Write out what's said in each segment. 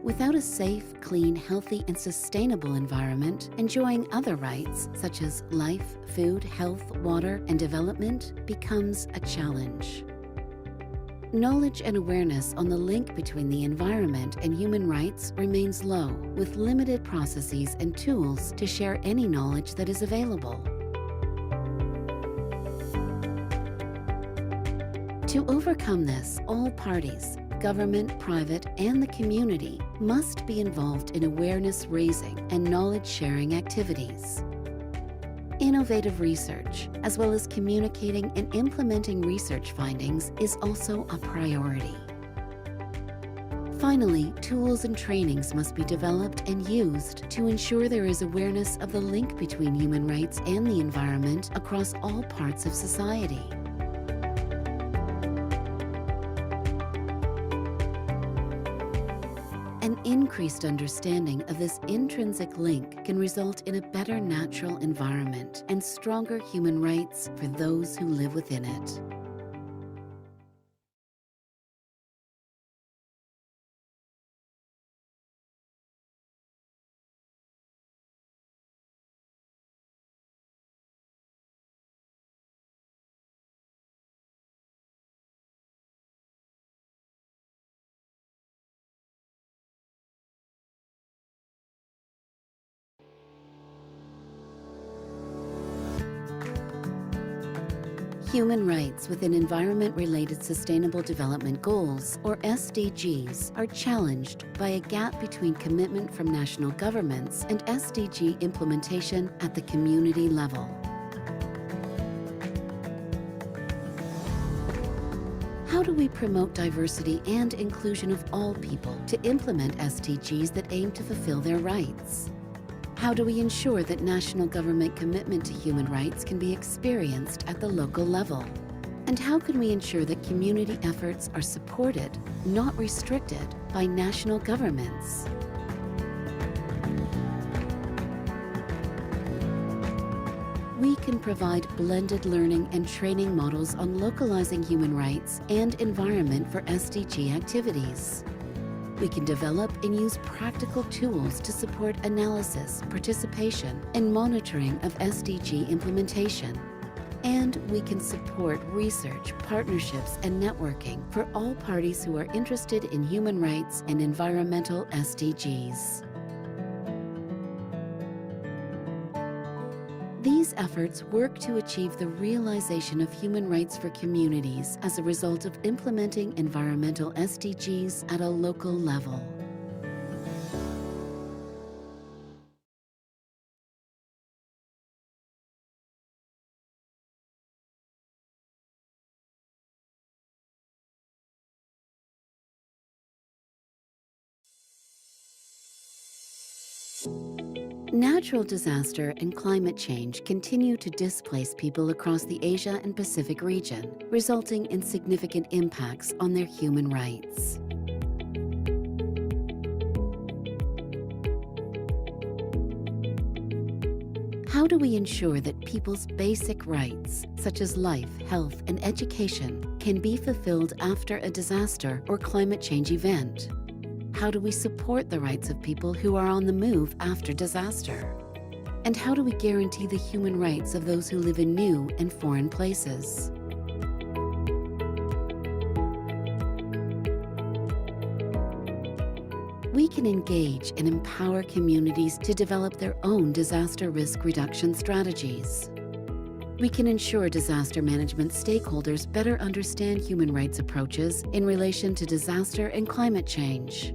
Without a safe, clean, healthy, and sustainable environment, enjoying other rights, such as life, food, health, water, and development, becomes a challenge. Knowledge and awareness on the link between the environment and human rights remains low, with limited processes and tools to share any knowledge that is available. To overcome this, all parties, government, private, and the community must be involved in awareness raising and knowledge sharing activities. Innovative research, as well as communicating and implementing research findings, is also a priority. Finally, tools and trainings must be developed and used to ensure there is awareness of the link between human rights and the environment across all parts of society. An increased understanding of this intrinsic link can result in a better natural environment and stronger human rights for those who live within it. Human rights within environment-related sustainable development goals, or SDGs, are challenged by a gap between commitment from national governments and SDG implementation at the community level. How do we promote diversity and inclusion of all people to implement SDGs that aim to fulfill their rights? How do we ensure that national government commitment to human rights can be experienced at the local level? And how can we ensure that community efforts are supported, not restricted, by national governments? We can provide blended learning and training models on localizing human rights and environment for SDG activities. We can develop and use practical tools to support analysis, participation, and monitoring of SDG implementation. And we can support research, partnerships, and networking for all parties who are interested in human rights and environmental SDGs. These efforts work to achieve the realization of human rights for communities as a result of implementing environmental SDGs at a local level. Natural disaster and climate change continue to displace people across the Asia and Pacific region, resulting in significant impacts on their human rights. How do we ensure that people's basic rights, such as life, health, and education, can be fulfilled after a disaster or climate change event? How do we support the rights of people who are on the move after disaster? And how do we guarantee the human rights of those who live in new and foreign places? We can engage and empower communities to develop their own disaster risk reduction strategies. We can ensure disaster management stakeholders better understand human rights approaches in relation to disaster and climate change.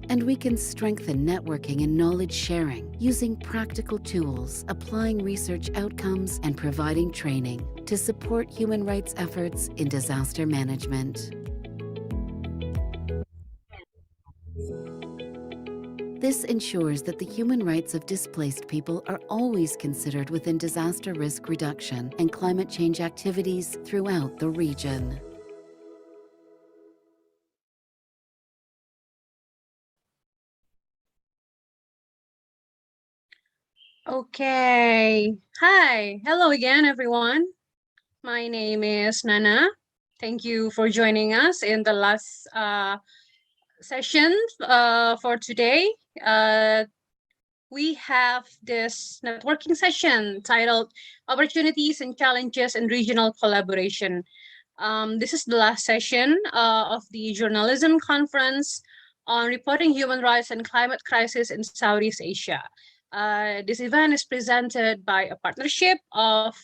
And we can strengthen networking and knowledge sharing using practical tools, applying research outcomes, and providing training to support human rights efforts in disaster management. This ensures that the human rights of displaced people are always considered within disaster risk reduction and climate change activities throughout the region. Okay. Hi. Hello again, everyone. My name is Nana. Thank you for joining us in the last session for today. We have this networking session titled Opportunities and Challenges in Regional Collaboration. This is the last session of the journalism conference on reporting human rights and climate crisis in Southeast Asia. This event is presented by a partnership of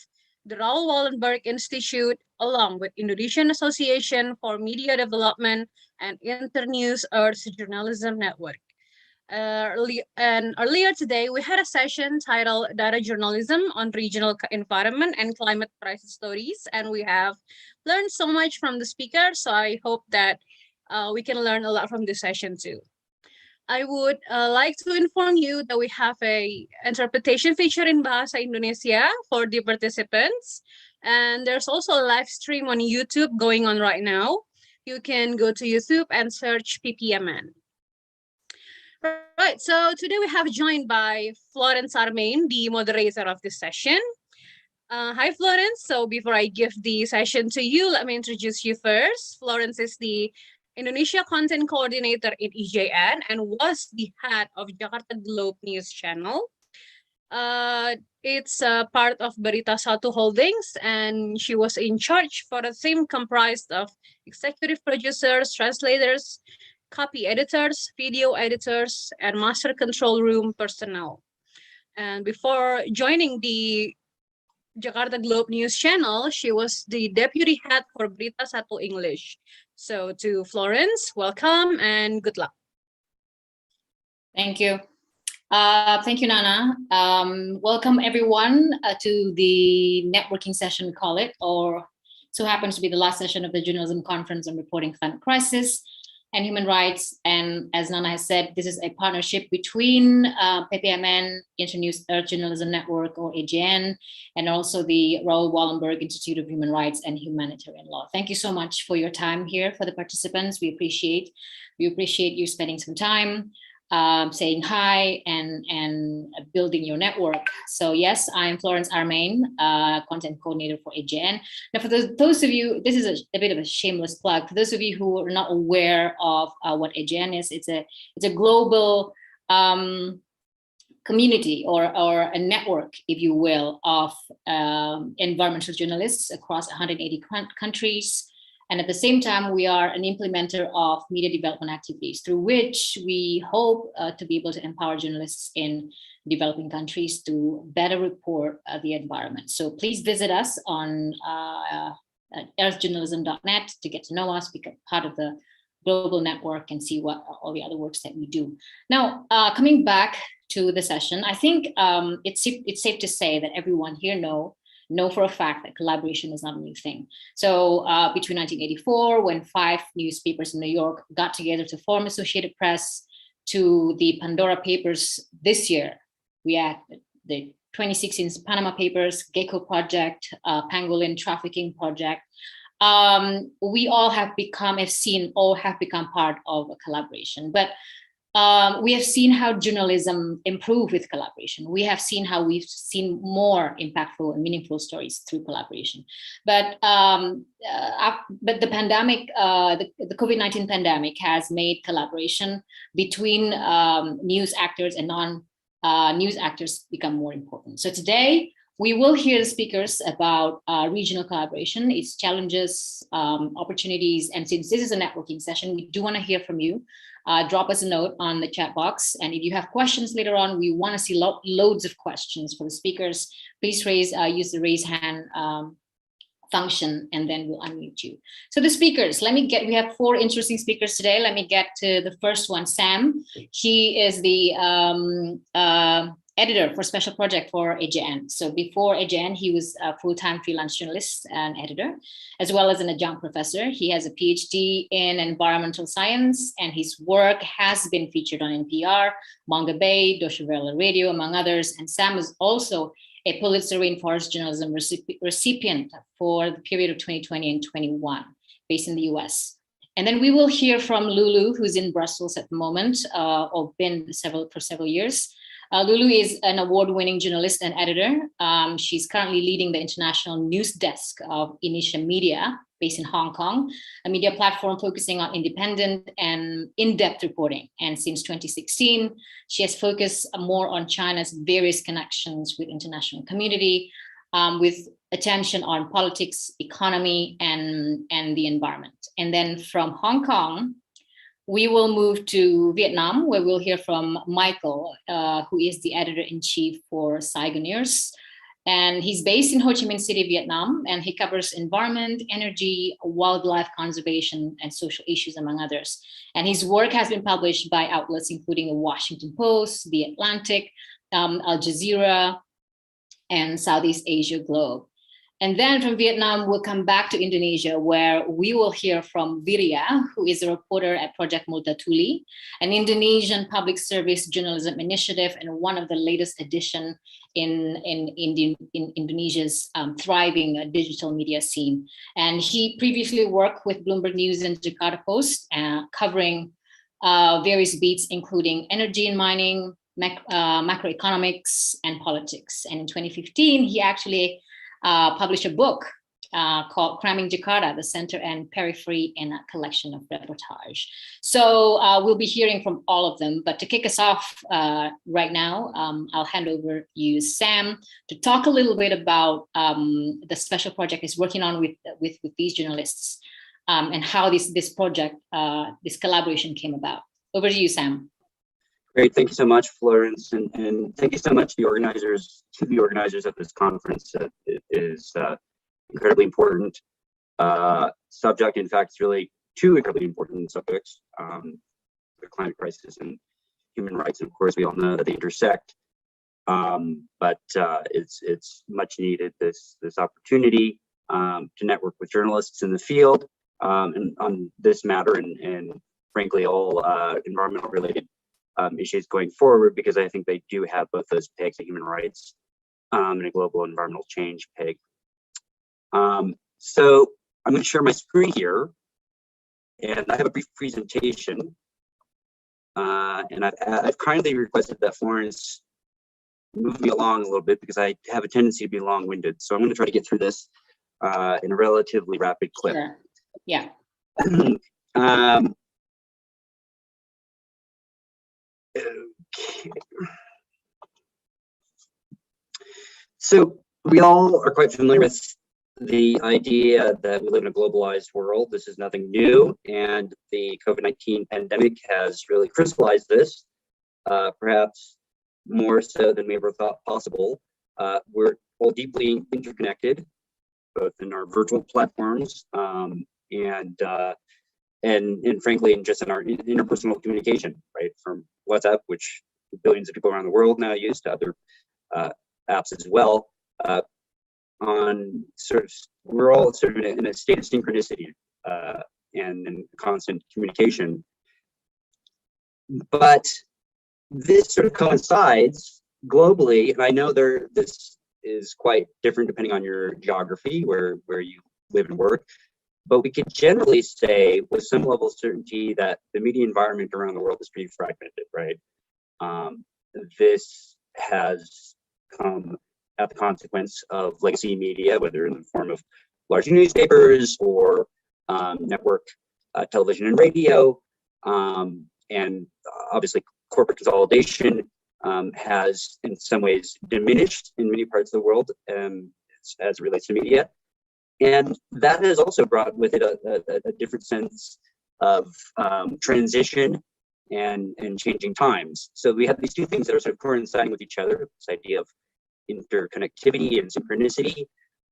the Raoul Wallenberg Institute along with Indonesian Association for Media Development and Internews Earth Journalism Network. Earlier today, we had a session titled Data Journalism on Regional Environment and Climate Crisis Stories, and we have learned so much from the speaker, so I hope that we can learn a lot from this session too. I would like to inform you that we have a interpretation feature in Bahasa Indonesia for the participants, and there's also a live stream on YouTube going on right now. You can go to YouTube and search PPMN. Right, so today we have joined by Florence Armen, the moderator of this session. Hi, Florence. So before I give the session to you, let me introduce you first. Florence is the Indonesia content coordinator in EJN and was the head of Jakarta Globe News Channel. It's part of Berita Satu Holdings, and she was in charge for a team comprised of executive producers, translators, copy editors, video editors, and master control room personnel. And before joining the Jakarta Globe News Channel, she was the deputy head for Berita Satu English. So to Florence, welcome and good luck. Thank you. Thank you, Nana. Welcome everyone to the networking session, call it, or so happens to be the last session of the Journalism Conference on Reporting Climate Crisis and Human Rights. And as Nana has said, this is a partnership between PPMN, Internews Earth Journalism Network, or AJN, and also the Raoul Wallenberg Institute of Human Rights and Humanitarian Law. Thank you so much for your time here for the participants. We appreciate you spending some time saying hi and building your network. So yes, I'm Florence Armen, content coordinator for AJN. Now for those of you, this is a bit of a shameless plug. For those of you who are not aware of what AJN is, it's a global community or a network, if you will, of environmental journalists across 180 countries. And at the same time, we are an implementer of media development activities through which we hope to be able to empower journalists in developing countries to better report the environment. So please visit us on earthjournalism.net to get to know us, become part of the global network and see what all the other works that we do. Now, coming back to the session, I think it's safe to say that everyone here know for a fact that collaboration is not a new thing. So between 1984, when 5 newspapers in New York got together to form Associated Press, to the Panama Papers this year, we had the 2016 Panama Papers, Gecko Project, Pangolin Trafficking Project. We all have become part of a collaboration. But we have seen how journalism improved with collaboration. We have seen how we've seen more impactful and meaningful stories through collaboration. But the pandemic, the COVID-19 pandemic has made collaboration between news actors and non-news actors become more important. So today, we will hear the speakers about regional collaboration, its challenges, opportunities, and since this is a networking session, we do want to hear from you. Drop us a note on the chat box, and if you have questions later on, we want to see loads of questions for the speakers. Please use the raise hand function, and then we'll unmute you. So the speakers, we have 4 interesting speakers today. Let me get to the first one, Sam. He is the editor for Special Project for AJN. So before AJN, he was a full-time freelance journalist and editor, as well as an adjunct professor. He has a PhD in environmental science, and his work has been featured on NPR, Manga Bay, Deutsche Welle Radio, among others. And Sam is also a Pulitzer Rainforest Journalism recipient for the period of 2020 and 21, based in the US. And then we will hear from Lulu, who's in Brussels at the moment, or been for several years. Lulu is an award-winning journalist and editor. She's currently leading the international news desk of Initium Media, based in Hong Kong, a media platform focusing on independent and in-depth reporting. And since 2016, she has focused more on China's various connections with international community, with attention on politics, economy, and the environment. And then from Hong Kong, we will move to Vietnam, where we'll hear from Michael, who is the editor-in-chief for Saigoneers. And he's based in Ho Chi Minh City, Vietnam, and he covers environment, energy, wildlife conservation, and social issues, among others. And his work has been published by outlets including the Washington Post, The Atlantic, Al Jazeera, and Southeast Asia Globe. And then from Vietnam, we'll come back to Indonesia, where we will hear from Viriya, who is a reporter at Project Multatuli, an Indonesian public service journalism initiative and one of the latest addition in Indonesia's thriving digital media scene. And he previously worked with Bloomberg News and Jakarta Post, covering various beats, including energy and mining, macroeconomics, and politics. And in 2015, he actually published a book called Cramming Jakarta, the Center and Periphery in a Collection of Reportage. So we'll be hearing from all of them. But to kick us off right now, I'll hand over you, Sam, to talk a little bit about the special project he's working on with these journalists and how this project, this collaboration came about. Over to you, Sam. Great, thank you so much, Florence, and thank you so much to the organizers of this conference. It is incredibly important subject. In fact, it's really two incredibly important subjects: the climate crisis and human rights. And of course, we all know that they intersect. But it's much needed this opportunity to network with journalists in the field and on this matter, and frankly, all environmental related issues going forward, because I think they do have both those pegs, a human rights and a global environmental change peg. So I'm going to share my screen here, and I have a brief presentation. And I've kindly requested that Florence move me along a little bit because I have a tendency to be long-winded. So I'm going to try to get through this in a relatively rapid clip. Sure. Yeah. Okay. So we all are quite familiar with the idea that we live in a globalized world. This is nothing new, and the COVID-19 pandemic has really crystallized this, perhaps more so than we ever thought possible. We're all deeply interconnected, both in our virtual platforms and frankly, just in our interpersonal communication, right? From WhatsApp, which billions of people around the world now use, to other apps as well. We're all sort of in a state of synchronicity and in constant communication. But this sort of coincides globally, and I know this is quite different depending on your geography, where you live and work. But we could generally say with some level of certainty that the media environment around the world is pretty fragmented, right? This has come at the consequence of legacy media, whether in the form of large newspapers or network television and radio. And obviously corporate consolidation has in some ways diminished in many parts of the world as it relates to media. And that has also brought with it a different sense of transition and changing times. So we have these two things that are sort of coinciding with each other, this idea of interconnectivity and synchronicity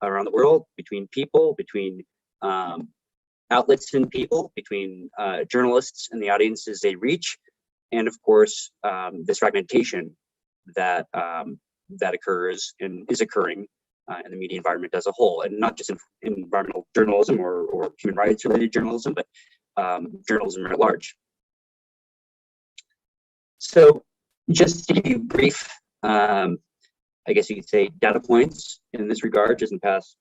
around the world, between people, between outlets and people, between journalists and the audiences they reach, and of course, this fragmentation that occurs and is occurring in the media environment as a whole, and not just in environmental journalism or human rights related journalism, but journalism at large. So just to give you brief, I guess you could say, data points in this regard, just in the past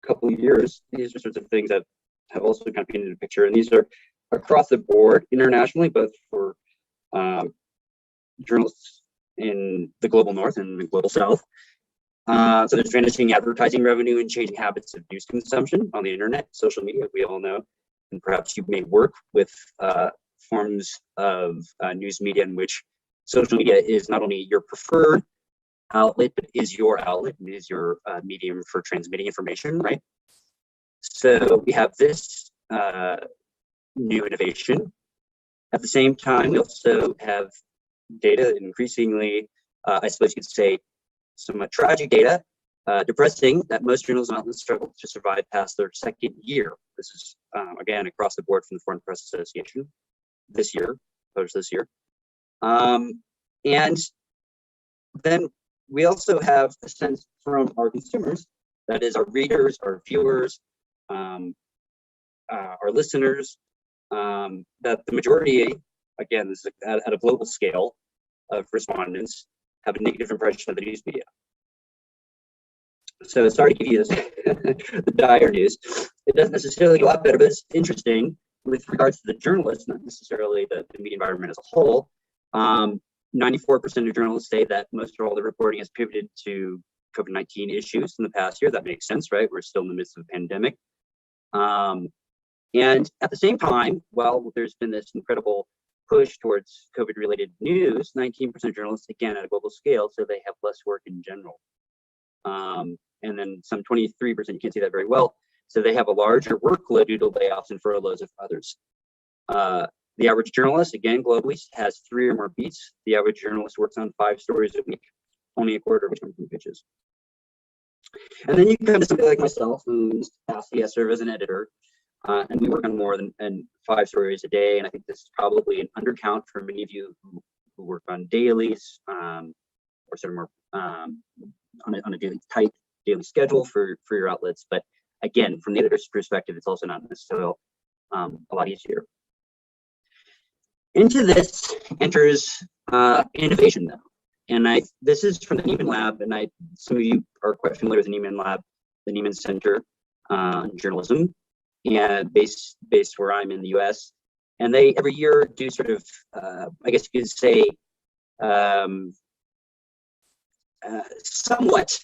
couple of years, these are sorts of things that have also kind of painted a picture, and these are across the board internationally, both for journalists in the global north and the global south. So there's vanishing advertising revenue and changing habits of news consumption on the internet, social media, we all know. And perhaps you may work with forms of news media in which social media is not only your preferred outlet, but is your outlet and is your medium for transmitting information, right? So we have this new innovation. At the same time, we also have data increasingly, I suppose you could say, somewhat tragic data, depressing, that most journalism outlets struggle to survive past their second year. This is, again, across the board from the Foreign Press Association this year, published this year. And then we also have a sense from our consumers, that is our readers, our viewers, our listeners, that the majority, again, this is at a global scale of respondents, have a negative impression of the news media. So sorry to give you this, the dire news. It doesn't necessarily go up better, but it's interesting with regards to the journalists, not necessarily the media environment as a whole. 94% of journalists say that most of all the reporting has pivoted to COVID-19 issues in the past year. That makes sense, right? We're still in the midst of a pandemic. And at the same time, while there's been this incredible push towards COVID-related news, 19% of journalists, again, at a global scale, so they have less work in general. And then some 23%, you can't see that very well, so they have a larger workload due to layoffs and furloughs of others. The average journalist, again, globally, has 3 or more beats. The average journalist works on 5 stories a week, only a quarter of which come from pitches. And then you come to somebody like myself, who's capacity, I serve as an editor, and we work on more than 5 stories a day. And I think this is probably an undercount for many of you who work on dailies, or sort of more on a daily tight daily schedule for your outlets. But again, from the editor's perspective, it's also not necessarily a lot easier. Into this enters innovation, though. And this is from the Nieman Lab, and some of you are quite familiar with the Nieman Lab, the Nieman Center on Journalism, and based where I'm in the US. And they every year do sort of, I guess you could say, somewhat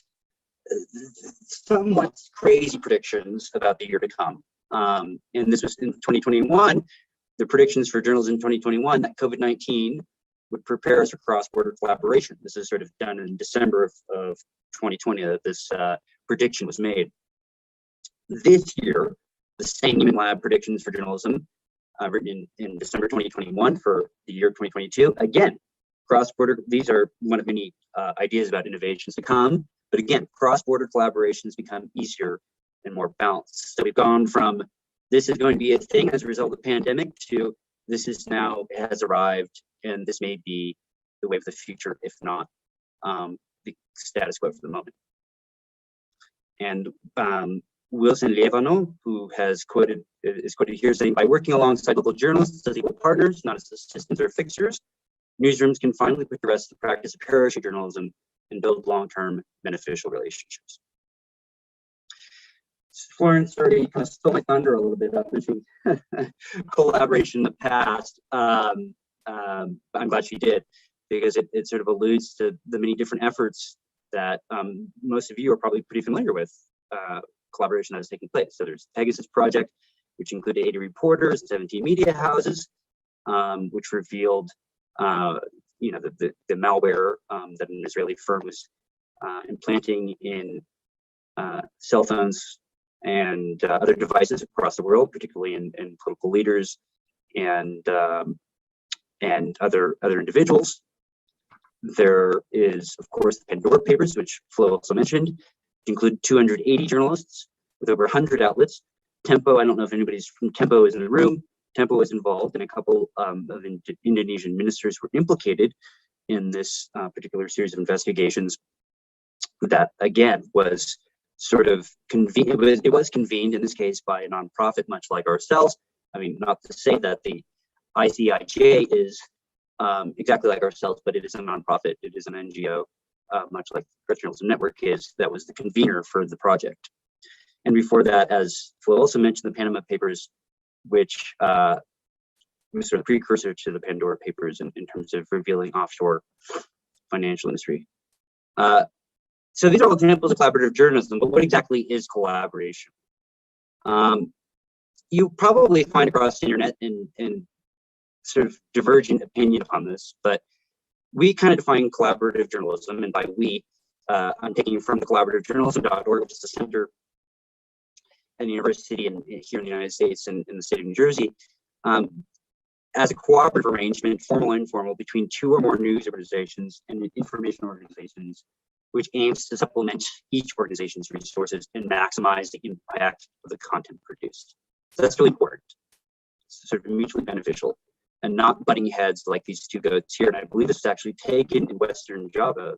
crazy predictions about the year to come. And this was in 2021. The predictions for journalism in 2021 that COVID-19 would prepare us for cross-border collaboration. This is sort of done in December of 2020 that this prediction was made. This year, the same Nieman Lab predictions for journalism written in December 2021 for the year 2022. Again, cross-border, these are one of many ideas about innovations to come, but again, cross-border collaborations become easier and more balanced. So we've gone from this is going to be a thing as a result of the pandemic to this is now has arrived, and this may be the way of the future, if not the status quo for the moment. And Wilson Levano, who is quoted here saying, by working alongside local journalists as equal partners, not as assistants or fixers, newsrooms can finally put to rest the practice of parachute journalism and build long-term beneficial relationships. Florence already kind of stole my thunder a little bit about mentioning collaboration in the past. I'm glad she did, because it sort of alludes to the many different efforts that most of you are probably pretty familiar with, collaboration that is taking place. So there's the Pegasus Project, which included 80 reporters and 17 media houses, which revealed the malware that an Israeli firm was implanting in cell phones and other devices across the world, particularly in political leaders and other individuals. There is, of course, the Panama Papers, which Flo also mentioned, which include 280 journalists with over 100 outlets. Tempo, I don't know if anybody's from Tempo is in the room. Tempo was involved, and a couple of Indonesian ministers were implicated in this particular series of investigations that, again, was sort of convened. It was convened in this case by a nonprofit, much like ourselves. I mean, not to say that the ICIJ is exactly like ourselves, but it is a nonprofit. It is an NGO, much like the Press Journalism Network is, that was the convener for the project. And before that, as Flo also mentioned, the Panama Papers, which was sort of precursor to the Pandora Papers in terms of revealing offshore financial industry. So these are all examples of collaborative journalism, but what exactly is collaboration? You probably find across the internet and sort of divergent opinion on this, but we kind of define collaborative journalism, and by we, I'm taking from the collaborativejournalism.org, which is a center at the university here in the United States and in the state of New Jersey, as a cooperative arrangement, formal and informal, between two or more news organizations and information organizations, which aims to supplement each organization's resources and maximize the impact of the content produced. So that's really important. It's sort of mutually beneficial and not butting heads like these two goats here. And I believe this is actually taken in Western Java,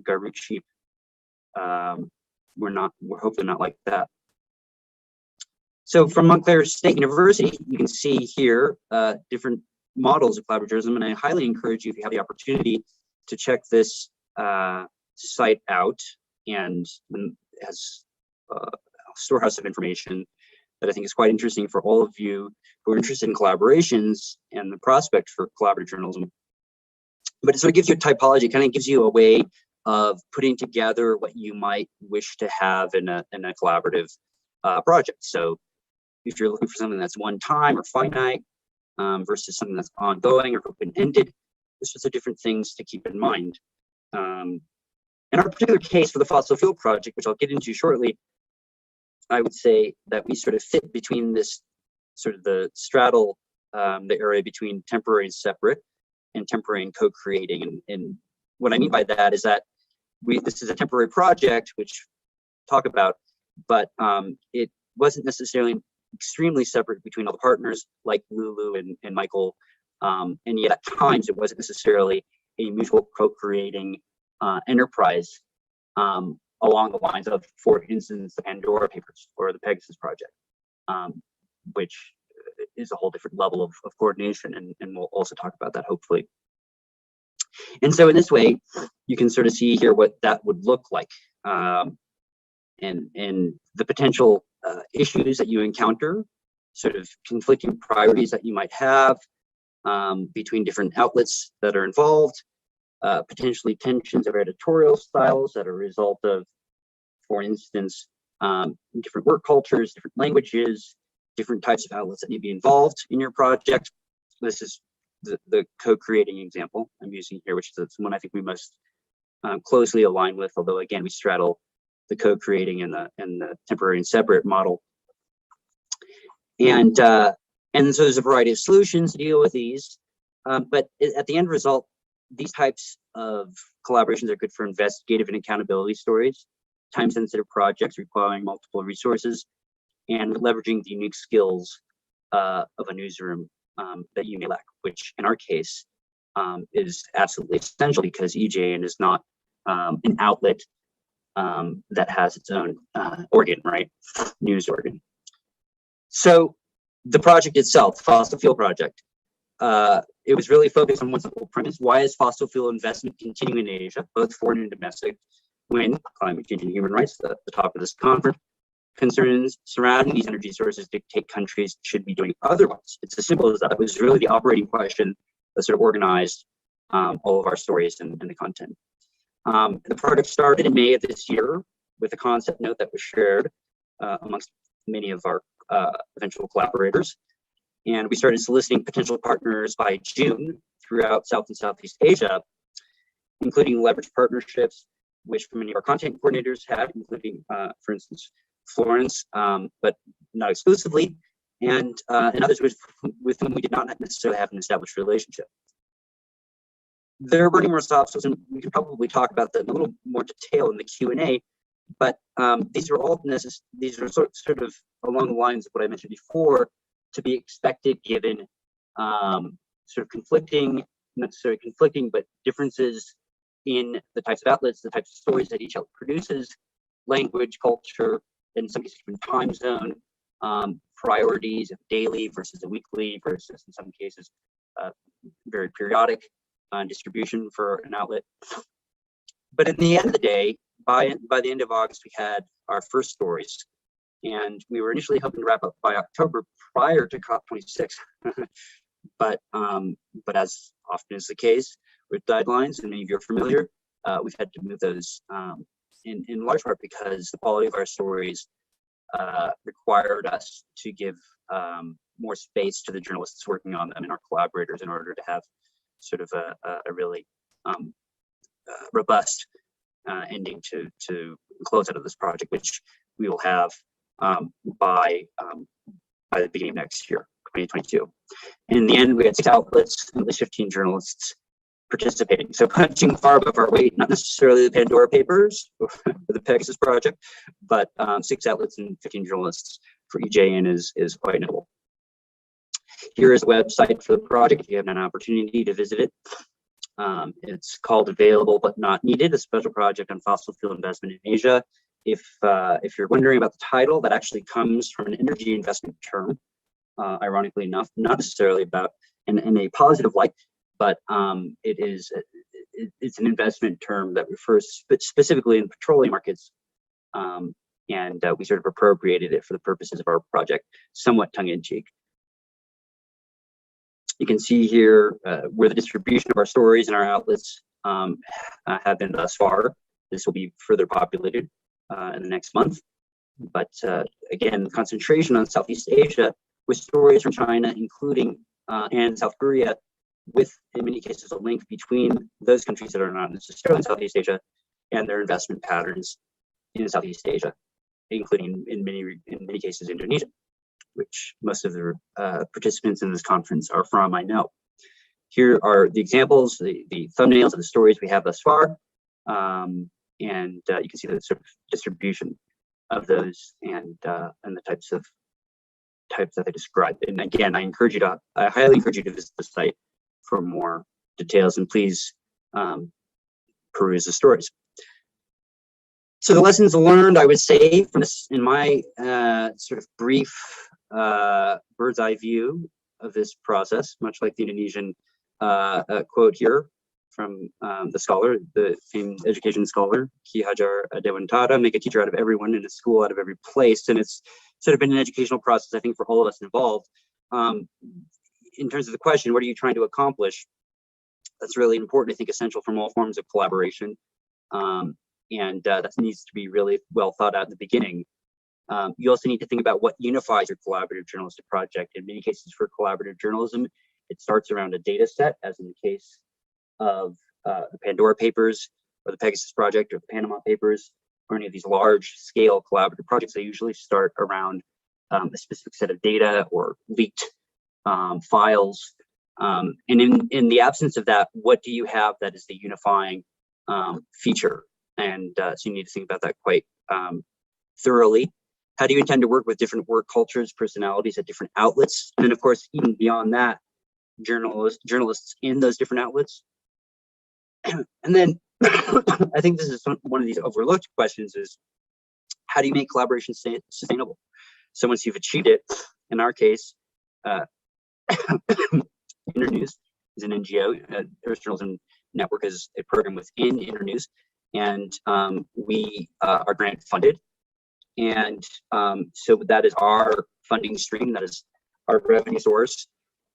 Garut sheep. We're hopefully not like that. So from Montclair State University, you can see here different models of collaborative journalism, and I highly encourage you, if you have the opportunity, to check this site out, and it has a storehouse of information that I think is quite interesting for all of you who are interested in collaborations and the prospect for collaborative journalism. But it sort of gives you a typology, kind of gives you a way of putting together what you might wish to have in a collaborative project. So if you're looking for something that's one time or finite versus something that's ongoing or open-ended, this is the different things to keep in mind. In our particular case for the fossil fuel project, which I'll get into shortly, I would say that we sort of fit between this sort of the straddle, the area between temporary and separate, and temporary and co-creating. And what I mean by that is that this is a temporary project, which we'll talk about, but it wasn't necessarily extremely separate between all the partners like Lulu and Michael, and yet at times it wasn't necessarily a mutual co-creating enterprise along the lines of, for instance, the Pandora Papers or the Pegasus Project, which is a whole different level of coordination, and we'll also talk about that hopefully. And so in this way, you can sort of see here what that would look like, and the potential issues that you encounter, sort of conflicting priorities that you might have between different outlets that are involved, potentially tensions of editorial styles that are a result of, for instance, different work cultures, different languages, different types of outlets that need to be involved in your project. This is the co-creating example I'm using here, which is one I think we must closely align with, although again, we straddle the co-creating and the temporary and separate model. And so there's a variety of solutions to deal with these, but at the end result, these types of collaborations are good for investigative and accountability stories, time-sensitive projects requiring multiple resources, and leveraging the unique skills of a newsroom that you may lack, which in our case is absolutely essential because EJN is not an outlet that has its own organ, right? News organ. So the project itself, Fossil Fuel Project, it was really focused on one simple premise: why is fossil fuel investment continuing in Asia, both foreign and domestic, when climate change and human rights, the topic of this conference, concerns surrounding these energy sources dictate countries should be doing otherwise? It's as simple as that. It was really the operating question that sort of organized all of our stories and the content. The project started in May of this year with a concept note that was shared amongst many of our eventual collaborators. And we started soliciting potential partners by June throughout South and Southeast Asia, including leverage partnerships, which many of our content coordinators had, including, for instance, Florence, but not exclusively, and others with whom we did not necessarily have an established relationship. There were numerous obstacles, and we could probably talk about that in a little more detail in the Q&A, but these are all these are sort of along the lines of what I mentioned before, to be expected given sort of conflicting, not necessarily conflicting, but differences in the types of outlets, the types of stories that each outlet produces, language, culture, in some cases even time zone, priorities of daily versus a weekly versus in some cases very periodic distribution for an outlet. But at the end of the day, by the end of August, we had our first stories, and we were initially hoping to wrap up by October prior to COP26. but as often is the case with deadlines, and many of you are familiar, we've had to move those in large part because the quality of our stories required us to give more space to the journalists working on them and our collaborators in order to have sort of a really robust ending to close out of this project, which we will have by the beginning of next year, 2022. And in the end, we had 6 outlets and at least 15 journalists participating. So punching far above our weight, not necessarily the Pandora Papers or the Pegasus Project, but 6 outlets and 15 journalists for EJN is quite notable. Here is a website for the project if you have an opportunity to visit it. It's called Available But Not Needed, a special project on fossil fuel investment in Asia. If you're wondering about the title, that actually comes from an energy investment term, ironically enough, not necessarily about in a positive light, but it's an investment term that refers specifically in petroleum markets, and we sort of appropriated it for the purposes of our project, somewhat tongue-in-cheek. You can see here where the distribution of our stories and our outlets have been thus far. This will be further populated in the next month. But again, the concentration on Southeast Asia with stories from China, including and South Korea, with in many cases a link between those countries that are not necessarily in Southeast Asia and their investment patterns in Southeast Asia, including in many cases Indonesia, which most of the participants in this conference are from, I know. Here are the examples, the thumbnails of the stories we have thus far, and you can see the sort of distribution of those and the types that I described. And again, I highly encourage you to visit the site for more details, and please peruse the stories. So the lessons learned, I would say, from this, in my sort of brief bird's eye view of this process, much like the Indonesian quote here from the scholar, the famed education scholar, Ki Hajar Dewantara, make a teacher out of everyone and a school out of every place. And it's sort of been an educational process, I think, for all of us involved. In terms of the question, what are you trying to accomplish? That's really important, I think, essential from all forms of collaboration. And that needs to be really well thought out in the beginning. You also need to think about what unifies your collaborative journalistic project. In many cases for collaborative journalism, it starts around a data set, as in the case of the Pandora Papers or the Pegasus Project or the Panama Papers, or any of these large scale collaborative projects. They usually start around a specific set of data or leaked files. And in the absence of that, what do you have that is the unifying feature? And so you need to think about that quite thoroughly. How do you intend to work with different work cultures, personalities at different outlets? And then, of course, even beyond that, journalists in those different outlets. And then I think this is one of these overlooked questions is, how do you make collaboration sustainable? So once you've achieved it, in our case, Internews is an NGO, Earth Journalism Network is a program within Internews, and we are grant funded. And so that is our funding stream, that is our revenue source.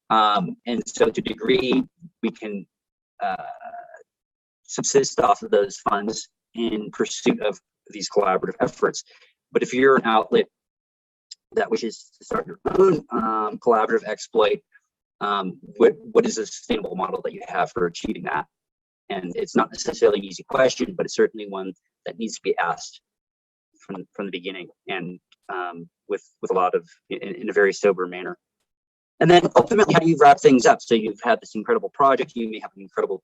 And so to a degree, we can subsist off of those funds in pursuit of these collaborative efforts. But if you're an outlet that wishes to start your own collaborative exploit, what is a sustainable model that you have for achieving that? And it's not necessarily an easy question, but it's certainly one that needs to be asked from the beginning, and with a lot of in a very sober manner. And then ultimately, how do you wrap things up? So you've had this incredible project, you may have an incredible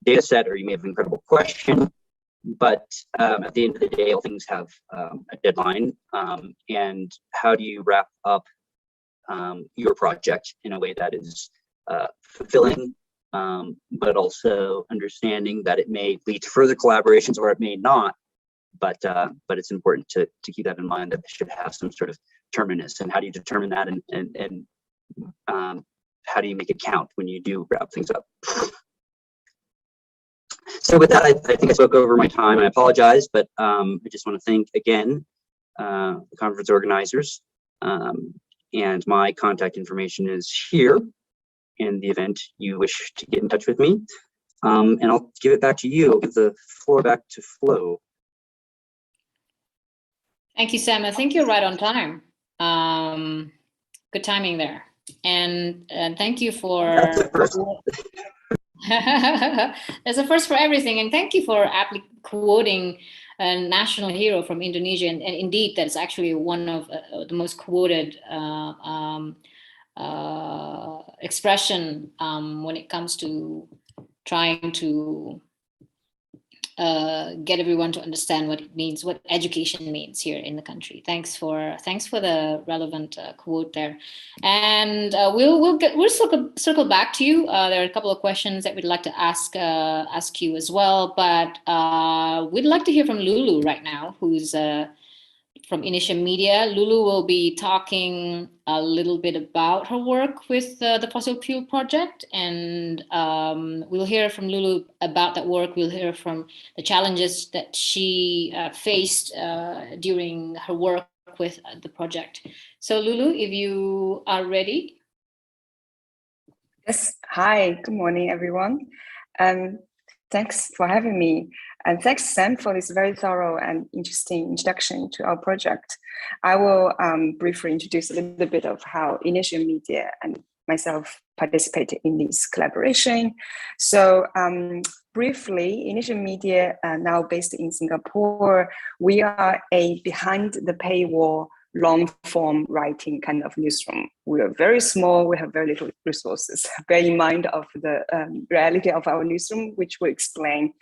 data set, or you may have an incredible question, but at the end of the day, all things have a deadline. And how do you wrap up your project in a way that is fulfilling, but also understanding that it may lead to further collaborations or it may not, but it's important to keep that in mind, that it should have some sort of terminus. And how do you determine that, and how do you make it count when you do wrap things up? So with that, I think I spoke over my time. I apologize, but I just want to thank again the conference organizers, and my contact information is here in the event you wish to get in touch with me. And I'll give it back to you. I'll give the floor back to Flo. Thank you, Sam. I think you're right on time. Good timing there. And thank you for... That's the first. There's a first for everything. And thank you for quoting a national hero from Indonesia. And indeed, that's actually one of the most quoted expression when it comes to trying to get everyone to understand what it means, what education means here in the country. Thanks for the relevant quote there, and we'll circle back to you. There are a couple of questions that we'd like to ask you as well, but we'd like to hear from Lulu right now, who's from Initium Media. Lulu will be talking a little bit about her work with the Fossil Fuel Project, and we'll hear from Lulu about that work. We'll hear from the challenges that she faced during her work with the project. So Lulu, if you are ready. Yes, hi, good morning, everyone. Thanks for having me. And thanks, Sam, for this very thorough and interesting introduction to our project. I will briefly introduce a little bit of how Initium Media and myself participated in this collaboration. So briefly, Initium Media, now based in Singapore, we are a behind the paywall long form writing kind of newsroom. We are very small, we have very little resources. Bear in mind of the reality of our newsroom, which will explain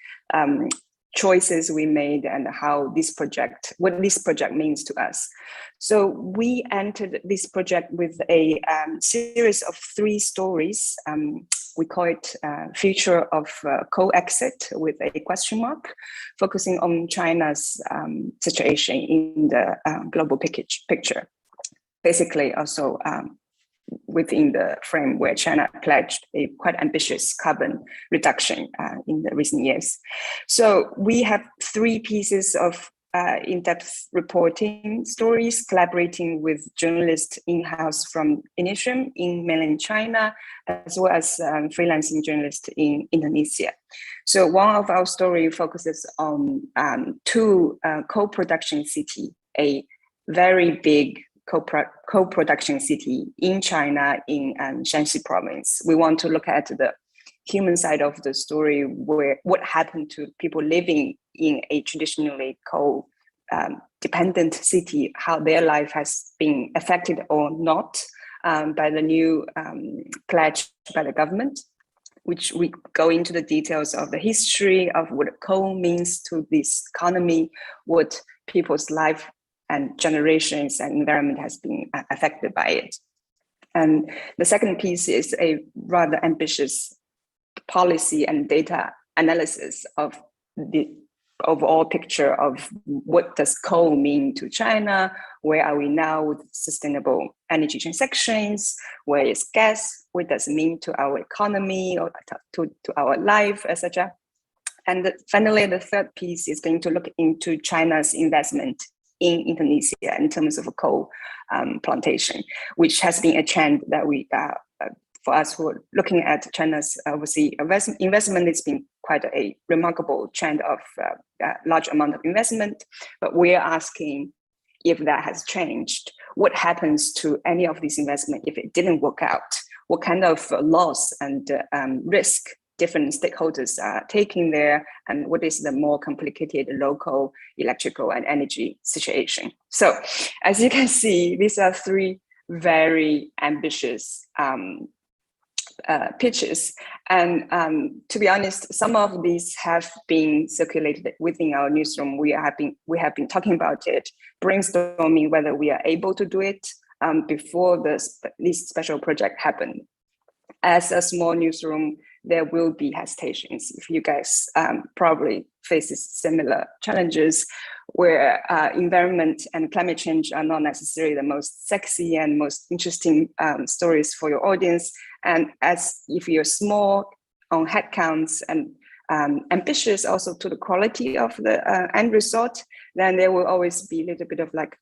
choices we made and what this project means to us. So we entered this project with a series of 3 stories. We call it Future of Co-Exit with a question mark, focusing on China's situation in the global picture. Basically also within the frame where China pledged a quite ambitious carbon reduction in the recent years. So we have 3 pieces of in-depth reporting stories, collaborating with journalists in-house from Initium in mainland China, as well as freelancing journalists in Indonesia. So one of our story focuses on 2 co-production city, a very big co-production city in China, in Shanxi province. We want to look at the human side of the story, where what happened to people living in a traditionally co-dependent city, how their life has been affected or not by the new pledge by the government, which we go into the details of the history of what coal means to this economy, what people's life and generations and environment has been affected by it. And the second piece is a rather ambitious policy and data analysis of the overall picture of what does coal mean to China, where are we now with sustainable energy transactions, where is gas, what does it mean to our economy or to our life, etc. And finally, the third piece is going to look into China's investment in Indonesia in terms of a coal plantation, which has been a trend that we, for us who are looking at China's overseas investment, it's been quite a remarkable trend of large amount of investment. But we are asking if that has changed, what happens to any of this investment if it didn't work out? What kind of loss and risk different stakeholders are taking there, and what is the more complicated local electrical and energy situation? So as you can see, these are 3 very ambitious pitches. And to be honest, some of these have been circulated within our newsroom. We have been talking about it, brainstorming whether we are able to do it before this special project happened. As a small newsroom, there will be hesitations. If you guys probably faces similar challenges, where environment and climate change are not necessarily the most sexy and most interesting stories for your audience. And as if you're small on headcounts and ambitious also to the quality of the end result, then there will always be a little bit of like,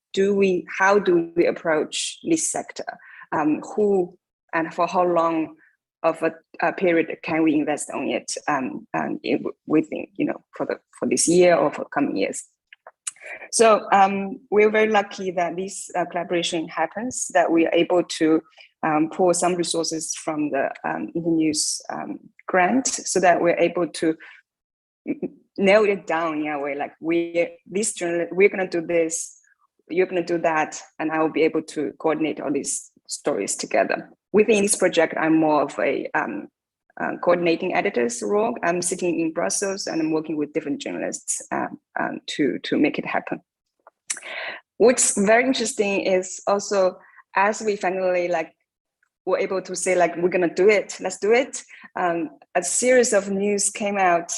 how do we approach this sector? Who and for how long of a period can we invest on it within, for this year or for coming years. So we're very lucky that this collaboration happens, that we are able to pull some resources from the Internews grant, so that we're able to nail it down in a way, like we're going to do this, you're going to do that, and I will be able to coordinate all these stories together. Within this project, I'm more of a coordinating editor's role. I'm sitting in Brussels and I'm working with different journalists to make it happen. What's very interesting is also, as we finally were able to say we're gonna do it, let's do it. A series of news came out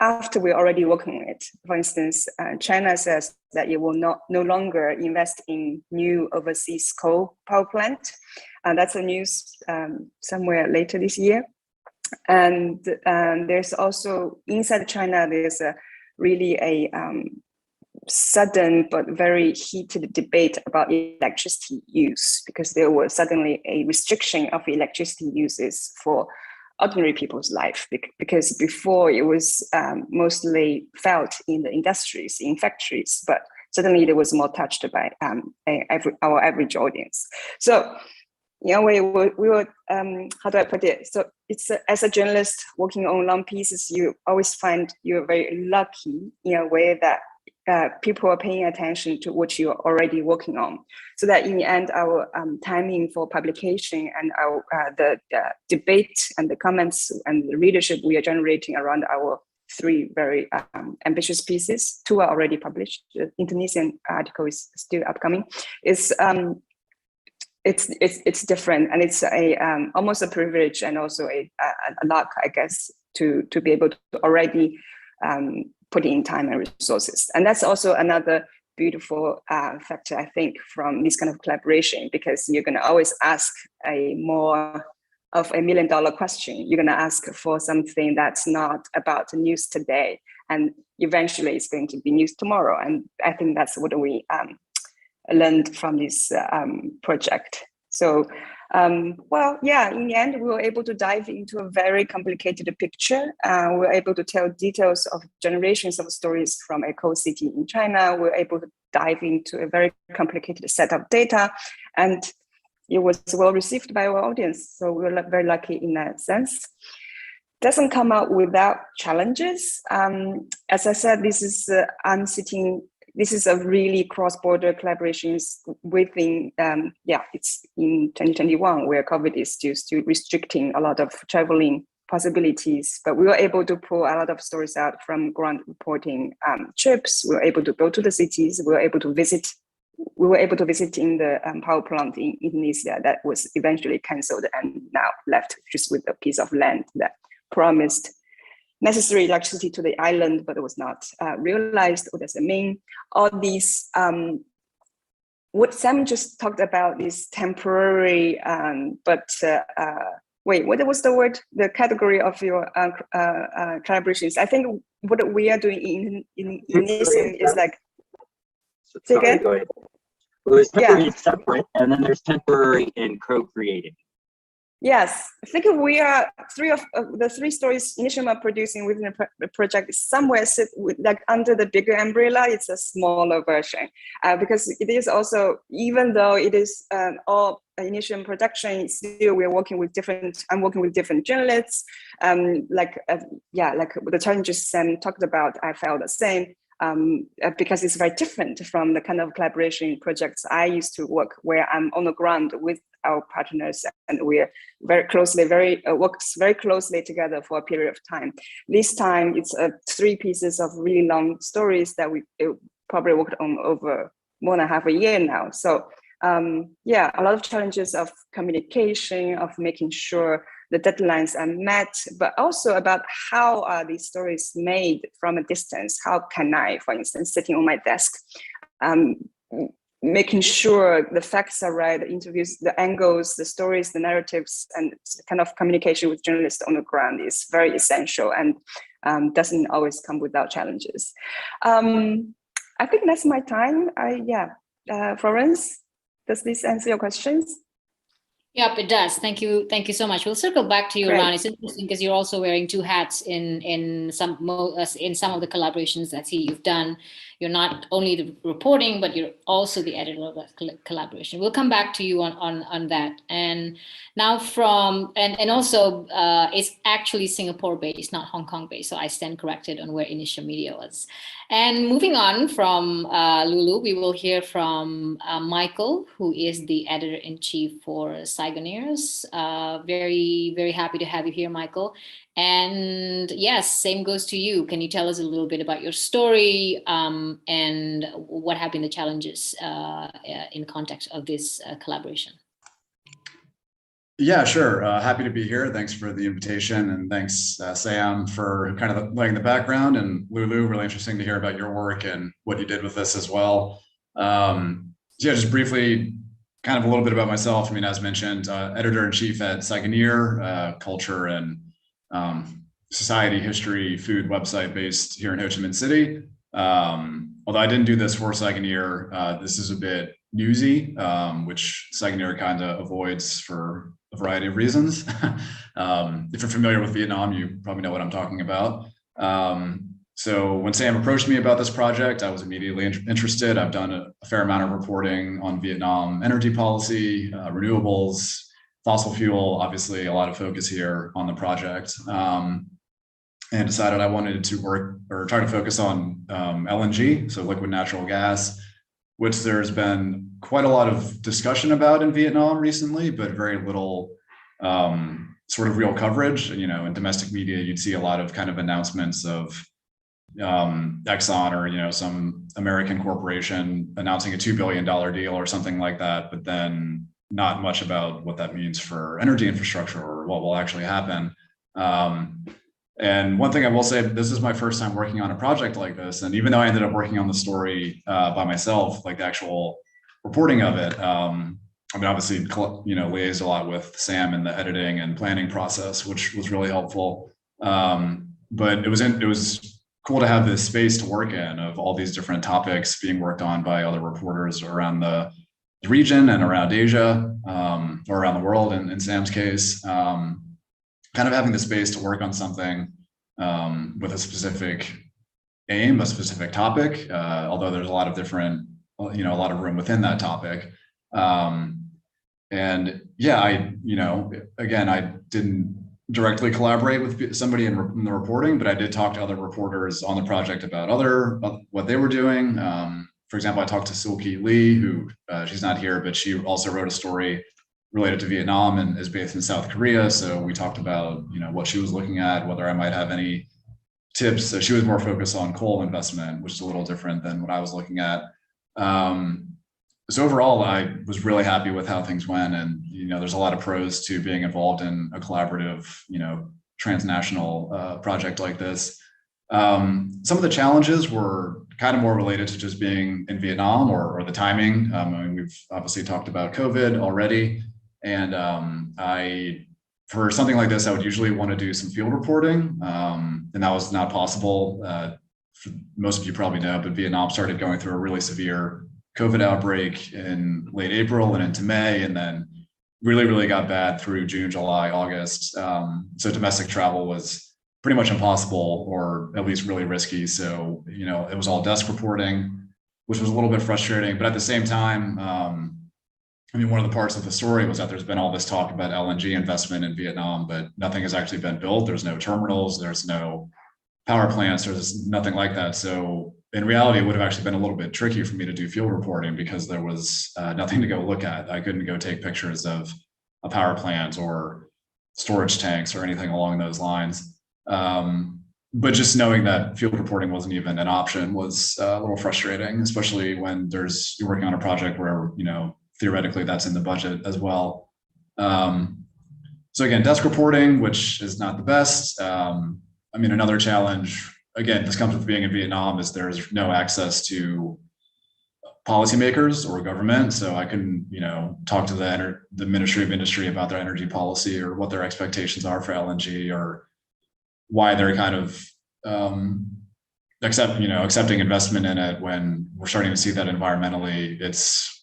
after we're already working on it. For instance, China says that it will no longer invest in new overseas coal power plant. That's a news somewhere later this year. And there's also, inside China, there's really a sudden but very heated debate about electricity use, because there was suddenly a restriction of electricity uses for ordinary people's life, because before it was mostly felt in the industries, in factories, but suddenly it was more touched by our average audience. So, we were how do I put it? So it's as a journalist working on long pieces, you always find you're very lucky in a way that people are paying attention to what you're already working on, so that in the end, our timing for publication and our the debate and the comments and the readership we are generating around our 3 very ambitious pieces. 2 are already published. The Indonesian article is still upcoming. It's different, and it's a almost a privilege and also a luck, I guess, to be able to already put in time and resources. And that's also another beautiful factor, I think, from this kind of collaboration, because you're going to always ask a more of $1 million question. You're going to ask for something that's not about the news today, and eventually it's going to be news tomorrow. And I think that's what we learned from this project. So, well, yeah, in the end, we were able to dive into a very complicated picture. We were able to tell details of generations of stories from a coal city in China. We were able to dive into a very complicated set of data, and it was well received by our audience. So we were very lucky in that sense. Doesn't come out without challenges. As I said, this is a really cross-border collaborations within, it's in 2021 where COVID is still restricting a lot of traveling possibilities, but we were able to pull a lot of stories out from ground reporting trips. We were able to go to the cities. We were able to visit in the power plant in Indonesia that was eventually cancelled and now left just with a piece of land that promised necessary electricity to the island, but it was not realized. What does it mean? All these, what Sam just talked about is temporary, wait, what was the word? The category of your collaborations. I think what we are doing in Initium is like, say again? Go ahead. Well, there's temporary and separate, and then there's temporary and co-creating. Yes, I think we are 3 of the 3 stories Initium are producing within the project somewhere sit with, under the bigger umbrella. It's a smaller version because it is also, even though it is all Initium production, still we're working with different. I'm working with different journalists. Like the challenges Sam talked about, I felt the same. Because it's very different from the kind of collaboration projects I used to work, where I'm on the ground with our partners and we're very closely, works very closely together for a period of time. This time it's 3 pieces of really long stories that we probably worked on over more than half a year now. So a lot of challenges of communication, of making sure the deadlines are met, but also about how are these stories made from a distance? How can I, for instance, sitting on my desk, making sure the facts are right, the interviews, the angles, the stories, the narratives, and kind of communication with journalists on the ground is very essential and doesn't always come without challenges. I think that's my time. Florence, does this answer your questions? Yep, it does. Thank you so much. We'll circle back to you, Great. Ron. It's interesting because you're also wearing two hats in some of the collaborations that you've done. You're not only the reporting, but you're also the editor of the collaboration. We'll come back to you on that. And now and also it's actually Singapore based, not Hong Kong based. So I stand corrected on where Initium Media was. And moving on from Lulu, we will hear from Michael, who is the editor-in-chief for Saigoneers. Very, very happy to have you here, Michael. And yes, same goes to you. Can you tell us a little bit about your story and what have been the challenges in context of this collaboration? Yeah, sure. Happy to be here. Thanks for the invitation, and thanks, Sam, for kind of laying the background. And Lulu, really interesting to hear about your work and what you did with this as well. So yeah, just briefly, kind of a little bit about myself. I mean, as mentioned, editor-in-chief at Saigoneer, culture and society, history, food website based here in Ho Chi Minh City. Although I didn't do this for Saigoneer, this is a bit newsy, which Saigoneer kind of avoids for a variety of reasons. If you're familiar with Vietnam, you probably know what I'm talking about. So when Sam approached me about this project, I was immediately interested. I've done a fair amount of reporting on Vietnam energy policy, renewables, fossil fuel, obviously a lot of focus here on the project. And decided I wanted to work or try to focus on LNG, so liquid natural gas, which there's been quite a lot of discussion about in Vietnam recently, but very little sort of real coverage. You know, in domestic media, you'd see a lot of kind of announcements of Exxon or, some American corporation announcing a $2 billion deal or something like that, but then not much about what that means for energy infrastructure or what will actually happen. And one thing I will say, this is my first time working on a project like this. And even though I ended up working on the story by myself, like the actual reporting of it, I mean, obviously, liaised a lot with Sam in the editing and planning process, which was really helpful. But it was cool to have this space to work in of all these different topics being worked on by other reporters around the region and around Asia, or around the world in Sam's case. Kind of having the space to work on something with a specific aim, a specific topic, although there's a lot of different, a lot of room within that topic. And yeah, I didn't directly collaborate with somebody in the reporting, but I did talk to other reporters on the project about what they were doing. For example, I talked to Silky Lee, who she's not here, but she also wrote a story related to Vietnam and is based in South Korea. So we talked about, what she was looking at, whether I might have any tips. So she was more focused on coal investment, which is a little different than what I was looking at. So overall, I was really happy with how things went. And, there's a lot of pros to being involved in a collaborative, transnational project like this. Some of the challenges were kind of more related to just being in Vietnam or the timing. I mean, we've obviously talked about COVID already. And for something like this, I would usually want to do some field reporting. And that was not possible. Most of you probably know, but Vietnam started going through a really severe COVID outbreak in late April and into May, and then really, really got bad through June, July, August. So domestic travel was pretty much impossible, or at least really risky. So, it was all desk reporting, which was a little bit frustrating. But at the same time, one of the parts of the story was that there's been all this talk about LNG investment in Vietnam, but nothing has actually been built. There's no terminals, there's no power plants, there's nothing like that. So in reality, it would have actually been a little bit tricky for me to do field reporting because there was nothing to go look at. I couldn't go take pictures of a power plant or storage tanks or anything along those lines. But just knowing that field reporting wasn't even an option was a little frustrating, especially when you're working on a project where, theoretically that's in the budget as well. So again, desk reporting, which is not the best. Another challenge, again, this comes with being in Vietnam, is there's no access to policymakers or government. So I couldn't, talk to the Ministry of Industry about their energy policy or what their expectations are for LNG or why they're kind of accepting investment in it when we're starting to see that environmentally it's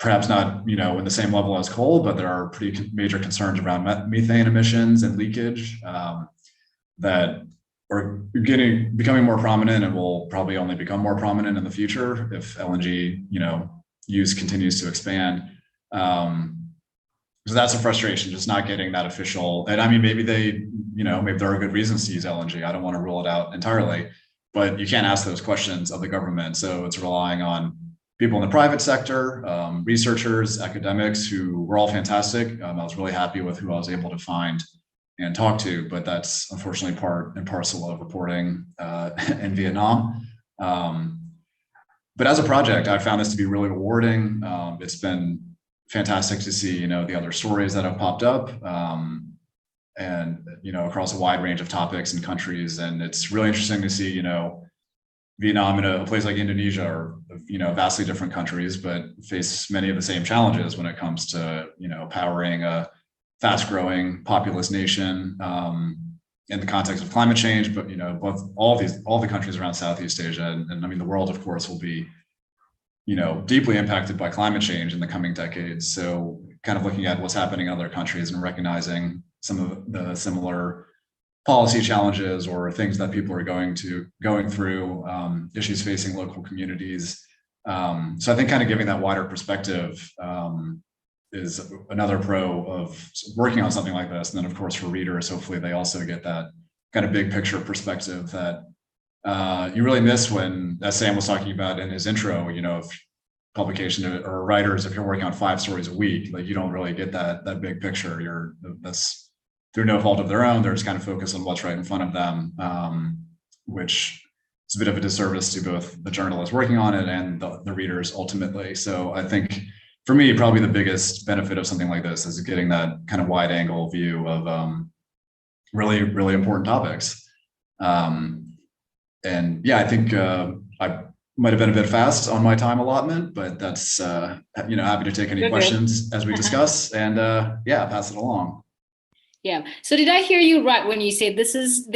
perhaps not, in the same level as coal, but there are pretty major concerns around methane emissions and leakage that are becoming more prominent and will probably only become more prominent in the future if LNG, use continues to expand. So that's a frustration, just not getting that official. And I mean, maybe maybe there are good reasons to use LNG. I don't want to rule it out entirely, but you can't ask those questions of the government. So it's relying on people in the private sector, researchers, academics who were all fantastic. I was really happy with who I was able to find and talk to, but that's unfortunately part and parcel of reporting in Vietnam. But as a project, I found this to be really rewarding. It's been fantastic to see, the other stories that have popped up and, across a wide range of topics and countries. And it's really interesting to see, Vietnam and a place like Indonesia are, vastly different countries, but face many of the same challenges when it comes to, powering a fast growing populous nation in the context of climate change, but, all the countries around Southeast Asia and I mean, the world, of course, will be deeply impacted by climate change in the coming decades. So kind of looking at what's happening in other countries and recognizing some of the similar policy challenges or things that people are going through, issues facing local communities. So I think kind of giving that wider perspective is another pro of working on something like this. And then of course for readers, hopefully they also get that kind of big picture perspective that you really miss when, as Sam was talking about in his intro, if publication or writers, if you're working on 5 stories a week, like you don't really get that big picture. That's through no fault of their own. They're just kind of focused on what's right in front of them, which is a bit of a disservice to both the journalists working on it and the readers ultimately. So I think for me, probably the biggest benefit of something like this is getting that kind of wide angle view of really, really important topics. And yeah, I think I might have been a bit fast on my time allotment, but that's, happy to take any questions as we discuss and yeah, pass it along. Yeah. So did I hear you right when you say this is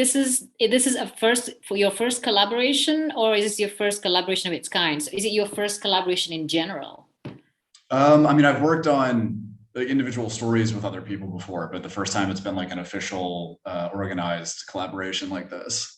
your first collaboration, or is this your first collaboration of its kind? So is it your first collaboration in general? I mean, I've worked on individual stories with other people before, but the first time it's been like an official organized collaboration like this.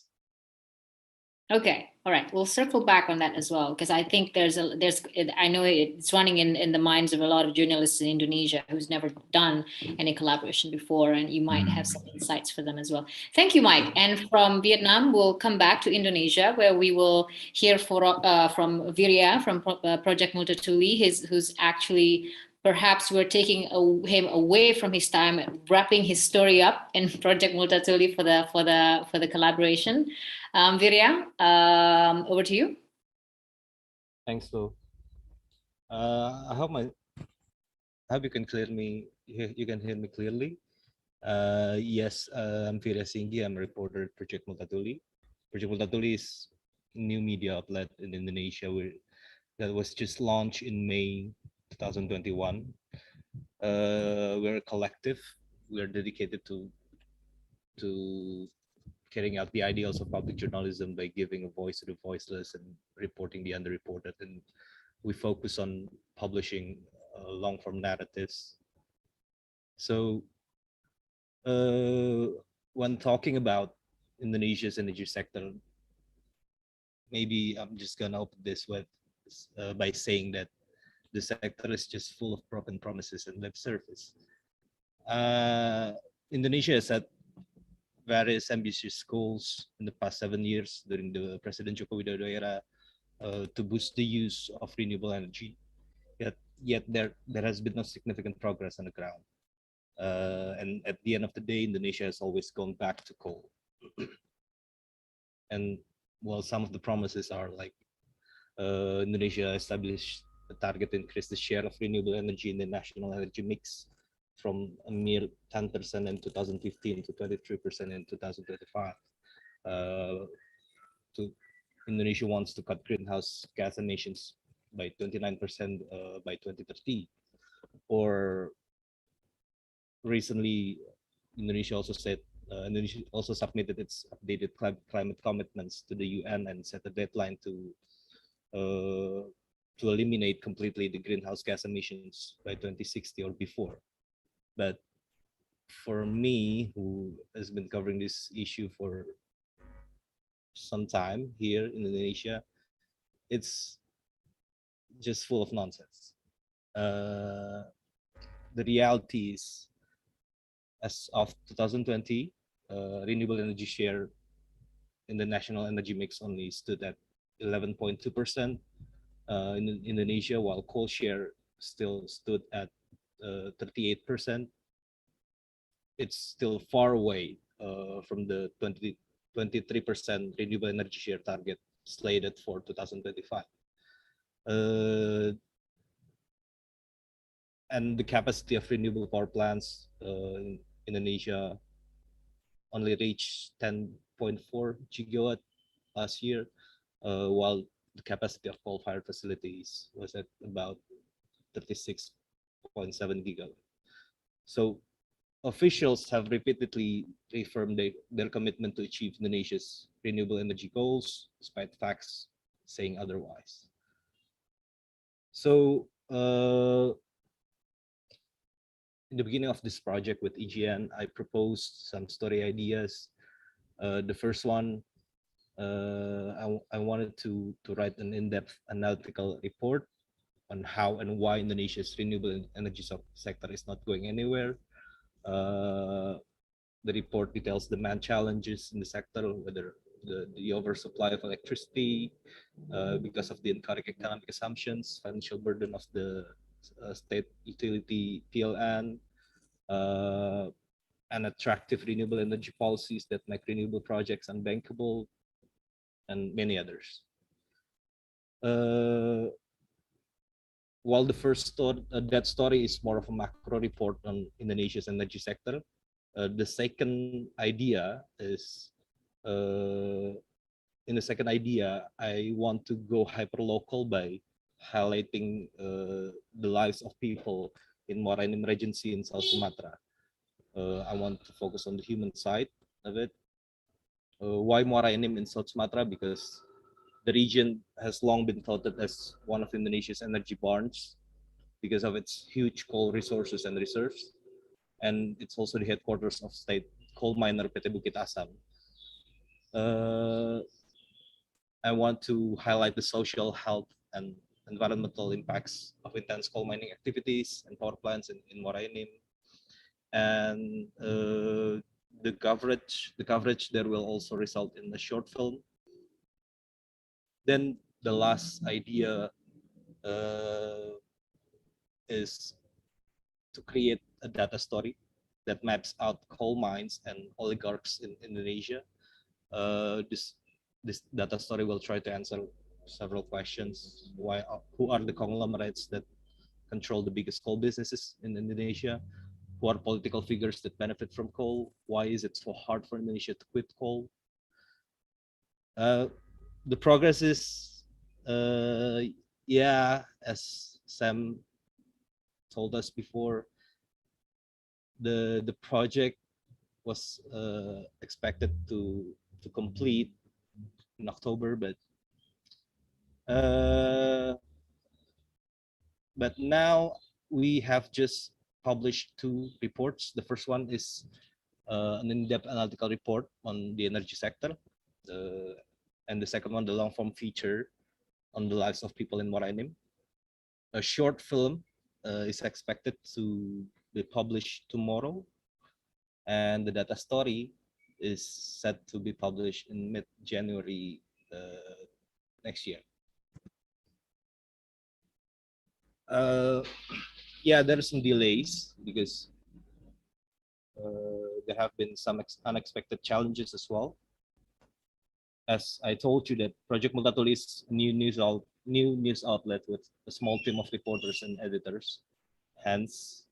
Okay, all right. We'll circle back on that as well, because I think I know it's running in the minds of a lot of journalists in Indonesia who's never done any collaboration before, and you might have some insights for them as well. Thank you, Mike. And from Vietnam, we'll come back to Indonesia, where we will hear from Viriya from Project Multatuli, who's actually, perhaps we're taking him away from his time, wrapping his story up in Project Multatuli for the collaboration. Viriya, over to you. Thanks, Lou. I hope you can you can hear me clearly. Yes, I'm Viriya Singgih. I'm a reporter at Project Multatuli. Project Multatuli is a new media outlet in Indonesia that was just launched in May 2021. We're a collective. We're dedicated to carrying out the ideals of public journalism by giving a voice to the voiceless and reporting the underreported. And we focus on publishing long-form narratives. So when talking about Indonesia's energy sector, maybe I'm just gonna open this by saying that the sector is just full of broken promises and lip service. Indonesia has had various ambitious goals in the past 7 years during the President Joko Widodo era to boost the use of renewable energy. Yet there has been no significant progress on the ground. And at the end of the day, Indonesia has always gone back to coal. And well, some of the promises are like Indonesia established a target to increase the share of renewable energy in the national energy mix from a mere 10% in 2015 to 23% in 2025. Indonesia wants to cut greenhouse gas emissions by 29% by 2030. Or recently, Indonesia also submitted its updated climate commitments to the UN and set a deadline to eliminate completely the greenhouse gas emissions by 2060 or before. But for me, who has been covering this issue for some time here in Indonesia, it's just full of nonsense. The reality is, as of 2020, renewable energy share in the national energy mix only stood at 11.2% in Indonesia, while coal share still stood at 38%. It's still far away from the 23% renewable energy share target slated for 2025. And the capacity of renewable power plants in Indonesia only reached 10.4 gigawatt last year, while the capacity of coal-fired facilities was at about 36.7 gigawatt. So officials have repeatedly reaffirmed their commitment to achieve Indonesia's renewable energy goals, despite facts saying otherwise. So in the beginning of this project with EGN, I proposed some story ideas. The first one, I wanted to write an in-depth analytical report on how and why Indonesia's renewable energy sector is not going anywhere. The report details demand challenges in the sector, whether the oversupply of electricity because of the incorrect economic assumptions, financial burden of the state utility PLN, and attractive renewable energy policies that make renewable projects unbankable, and many others. While the first story, that story is more of a macro report on Indonesia's energy sector, the second idea is, in the second idea, I want to go hyper-local by highlighting the lives of people in Muara Enim Regency in South Sumatra. I want to focus on the human side of it. Why Muara Enim in South Sumatra? Because the region has long been touted as one of Indonesia's energy barns because of its huge coal resources and reserves. And it's also the headquarters of state coal miner PT Bukit Asam. I want to highlight the social, health, and environmental impacts of intense coal mining activities and power plants in Muara Enim. And the coverage there will also result in a short film. Then the last idea is to create a data story that maps out coal mines and oligarchs in Indonesia. This data story will try to answer several questions. Who are the conglomerates that control the biggest coal businesses in Indonesia? Who are political figures that benefit from coal? Why is it so hard for Indonesia to quit coal? The progress is, yeah, as Sam told us before, the project was expected to complete in October, but now we have just published 2 reports. The first one is an in-depth analytical report on the energy sector, and the second one, the long-form feature on the lives of people in Muara Enim. A short film is expected to be published tomorrow, and the data story is set to be published in mid-January next year. Yeah, there are some delays because there have been some unexpected challenges as well. As I told you, that Project Multatuli is a new news outlet with a small team of reporters and editors. Hence,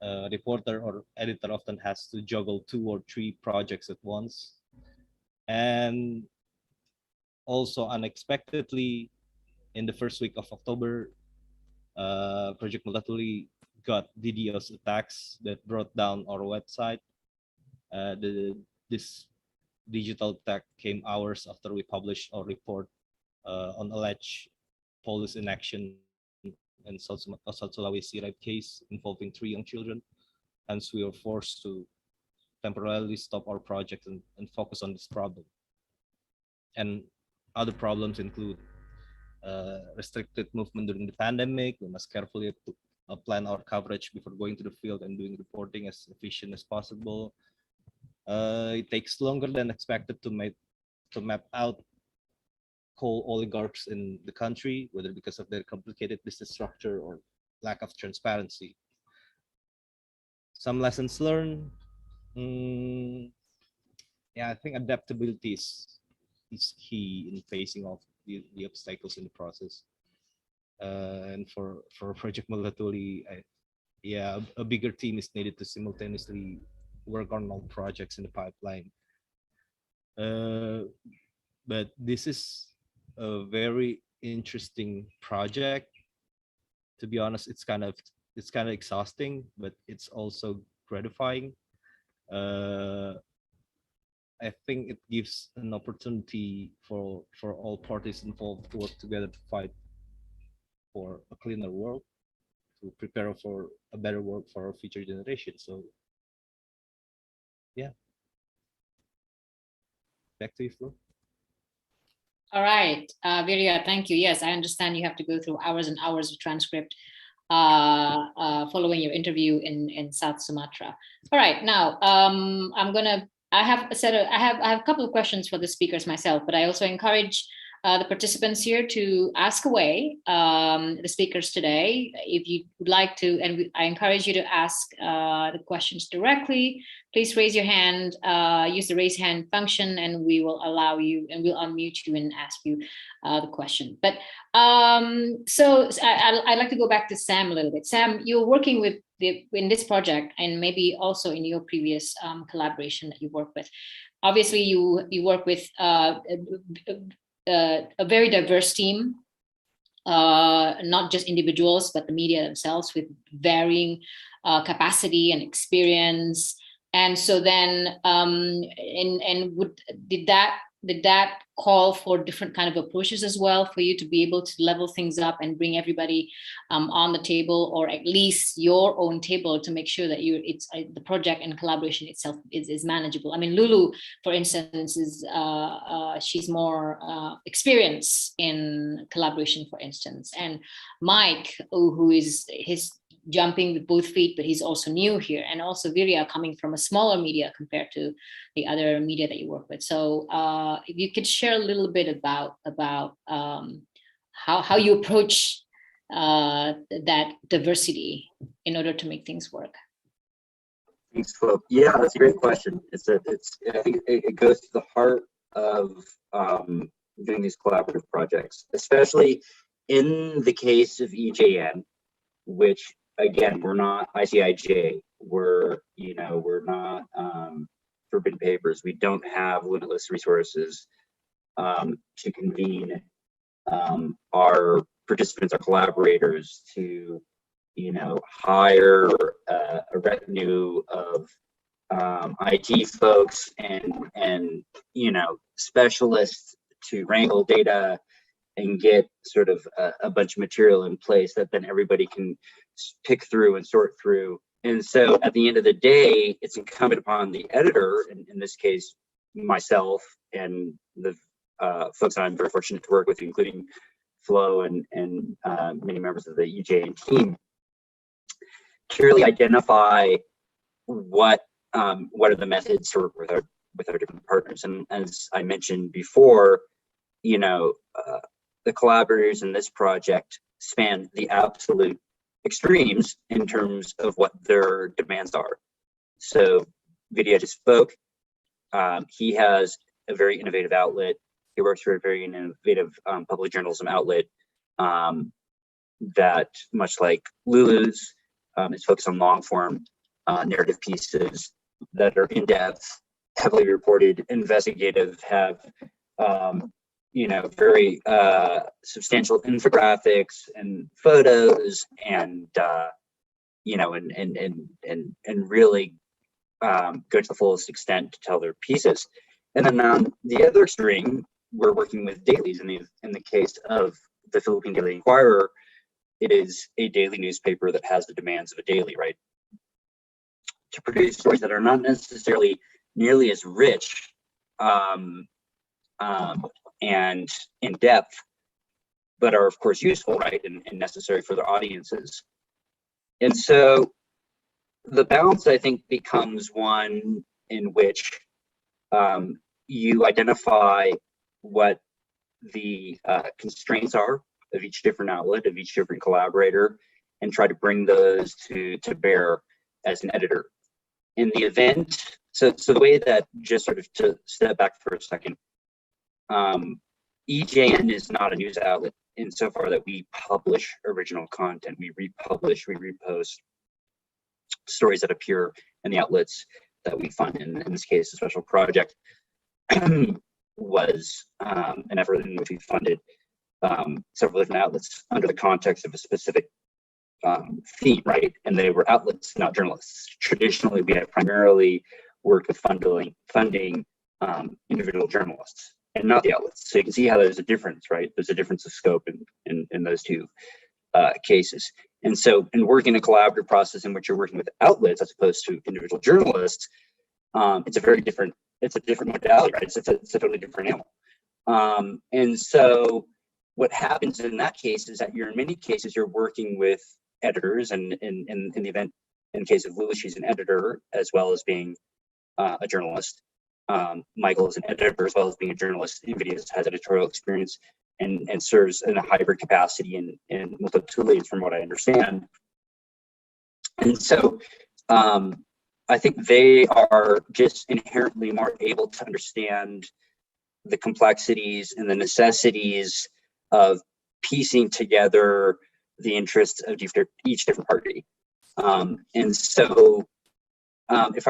a reporter or editor often has to juggle 2 or 3 projects at once. And also unexpectedly, in the first week of October, Project Multatuli got DDoS attacks that brought down our website. This digital attack came hours after we published our report on alleged police inaction in South Sulawesi rape case involving 3 young children. Hence, we were forced to temporarily stop our project and focus on this problem. And other problems include restricted movement during the pandemic. We must carefully plan our coverage before going to the field and doing reporting as efficient as possible. It takes longer than expected to map out coal oligarchs in the country, whether because of their complicated business structure or lack of transparency. Some lessons learned. Yeah, I think adaptability is key in facing off the obstacles in the process. And for Project Multatuli, yeah, a bigger team is needed to simultaneously work on all projects in the pipeline. But this is a very interesting project. To be honest, it's kind of exhausting, but it's also gratifying. I think it gives an opportunity for all parties involved to work together to fight for a cleaner world, to prepare for a better world for our future generation. So, yeah. Back to you, Flo. All right, Viriya, thank you. Yes, I understand you have to go through hours and hours of transcript following your interview in South Sumatra. All right, now I have a couple of questions for the speakers myself, but I also encourage the participants here to ask away the speakers today. If you would like to, and I encourage you to ask the questions directly, please raise your hand, use the raise hand function, and we will allow you, and we'll unmute you and ask you the question. But so I'd like to go back to Sam a little bit. Sam, you're working with in this project, and maybe also in your previous collaboration that you work with. Obviously, you work with a very diverse team, not just individuals, but the media themselves with varying capacity and experience. And so then, did that call for different kind of approaches as well for you to be able to level things up and bring everybody on the table, or at least your own table, to make sure that the project and collaboration itself is manageable? I mean, Lulu, for instance, is she's more experienced in collaboration, for instance, and Mike, who is jumping with both feet, but he's also new here, and also Viriya, coming from a smaller media compared to the other media that you work with. So if you could share a little bit about how you approach that diversity in order to make things work. Thanks, Flo. Yeah, that's a great question. I think it goes to the heart of doing these collaborative projects, especially in the case of EJN, which, again, we're not ICIJ, we're not Forbidden Papers. We don't have limitless resources to convene our participants, our collaborators, to hire a retinue of IT folks and specialists to wrangle data and get sort of a bunch of material in place that then everybody can pick through and sort through. And so at the end of the day, it's incumbent upon the editor, in this case, myself, and the folks I'm very fortunate to work with, including Flo and many members of the EJN team, to really identify what are the methods to work with our different partners. And as I mentioned before, the collaborators in this project span the absolute extremes in terms of what their demands are. So Viriya just spoke. He has a very innovative outlet. He works for a very innovative public journalism outlet that, much like Lulu's, is focused on long form narrative pieces that are in depth, heavily reported, investigative, have very substantial infographics and photos, and really go to the fullest extent to tell their pieces. And then on the other extreme, we're working with dailies in the case of the Philippine Daily Inquirer is a daily newspaper that has the demands of a daily, right? To produce stories that are not necessarily nearly as rich and in depth, but are of course useful, right, and necessary for their audiences. And so the balance, I think, becomes one in which you identify what the constraints are of each different outlet, of each different collaborator, and try to bring those to bear as an editor. In the event, so the way that, just sort of to step back for a second, EJN is not a news outlet insofar that we publish original content. We republish, we repost stories that appear in the outlets that we fund. In this case, a special project was an effort in which we funded several different outlets under the context of a specific theme, right? And they were outlets, not journalists. Traditionally, we have primarily worked with funding individual journalists and not the outlets. So you can see how there's a difference, right? There's a difference of scope in those two cases. And so in working a collaborative process in which you're working with outlets as opposed to individual journalists, it's a different modality, right? It's a totally different animal. And so what happens in that case is that in many cases, you're working with editors, and in the event, in the case of Lulu, she's an editor as well as being a journalist. Michael is an editor as well as being a journalist. Viriya has editorial experience and serves in a hybrid capacity in Multatuli, from what I understand. And so I think they are just inherently more able to understand the complexities and the necessities of piecing together the interests of each different party. And so if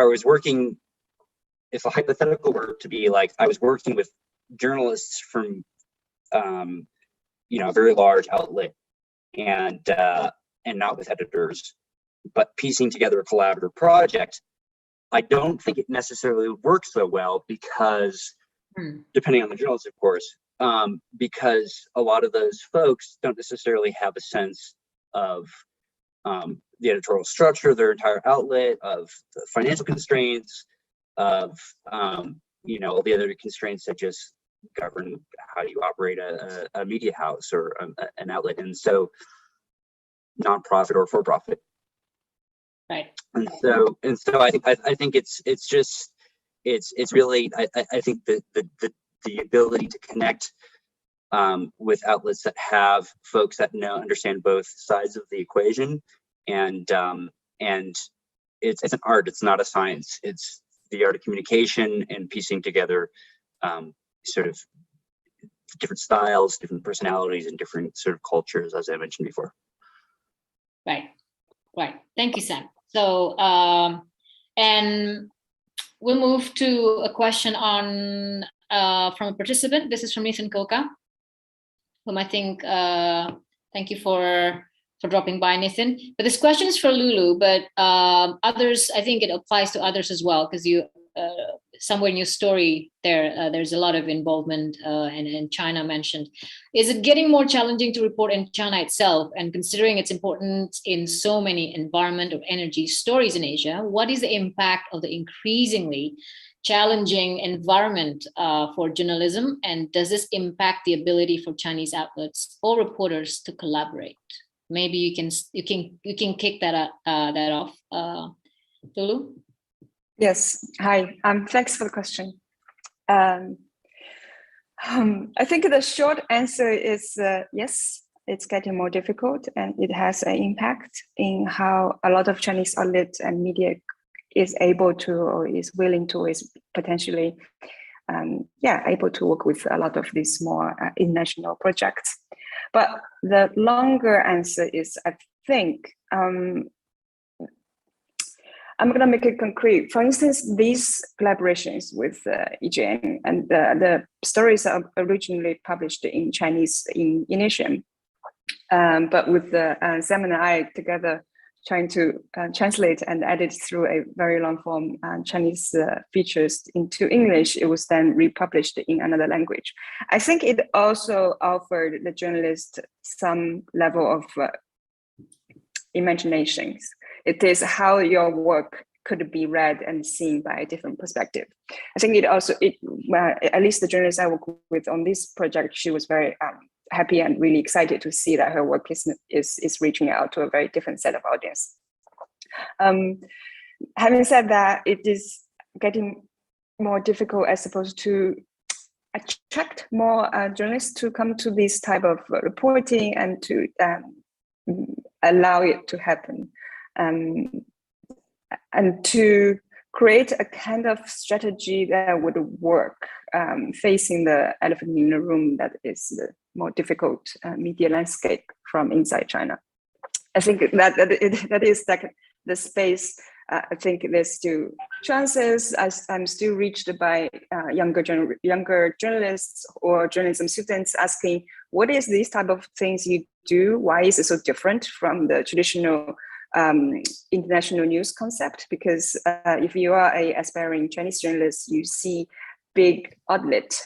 a hypothetical were to be like, I was working with journalists from a very large outlet and not with editors, but piecing together a collaborative project, I don't think it necessarily works so well because, depending on the journalist, of course, because a lot of those folks don't necessarily have a sense of the editorial structure of their entire outlet, of the financial constraints, of all the other constraints that just govern how you operate a media house or an outlet, and so nonprofit or for-profit. Right. And so I think it's really I think the ability to connect with outlets that have folks that understand both sides of the equation, and it's an art. It's not a science. It's the art of communication and piecing together sort of different styles, different personalities, and different sort of cultures, as I mentioned before. Right. Thank you, Sam. So, and we'll move to a question on from a participant. This is from Nathan Koka, whom I think, thank you for dropping by, Nathan. But this question is for Lulu, but others, I think it applies to others as well, because you, somewhere in your story there's a lot of involvement and China mentioned. Is it getting more challenging to report in China itself? And considering its importance in so many environment or energy stories in Asia, what is the impact of the increasingly challenging environment for journalism? And does this impact the ability for Chinese outlets or reporters to collaborate? Maybe you can kick that off, Lulu. Yes. Hi. Thanks for the question. I think the short answer is yes. It's getting more difficult, and it has an impact in how a lot of Chinese outlets and media is able to, or is willing to, is potentially able to work with a lot of these more international projects. But the longer answer is, I think, I'm going to make it concrete. For instance, these collaborations with EJN and the stories are originally published in Chinese in Initium, but with Sam and I together trying to translate and edit through a very long form Chinese features into English, it was then republished in another language. I think it also offered the journalist some level of imaginations. It is how your work could be read and seen by a different perspective. I think it also, at least the journalist I work with on this project, she was very happy and really excited to see that her work is reaching out to a very different set of audience. Having said that, it is getting more difficult, I suppose, to attract more journalists to come to this type of reporting and to allow it to happen. And to create a kind of strategy that would work facing the elephant in the room that is the more difficult media landscape from inside China. I think that is like the space. I think there's still chances. I'm still reached by younger journalists or journalism students asking, what is this type of things you do? Why is it so different from the traditional international news concept? Because if you are a aspiring Chinese journalist, you see big outlet.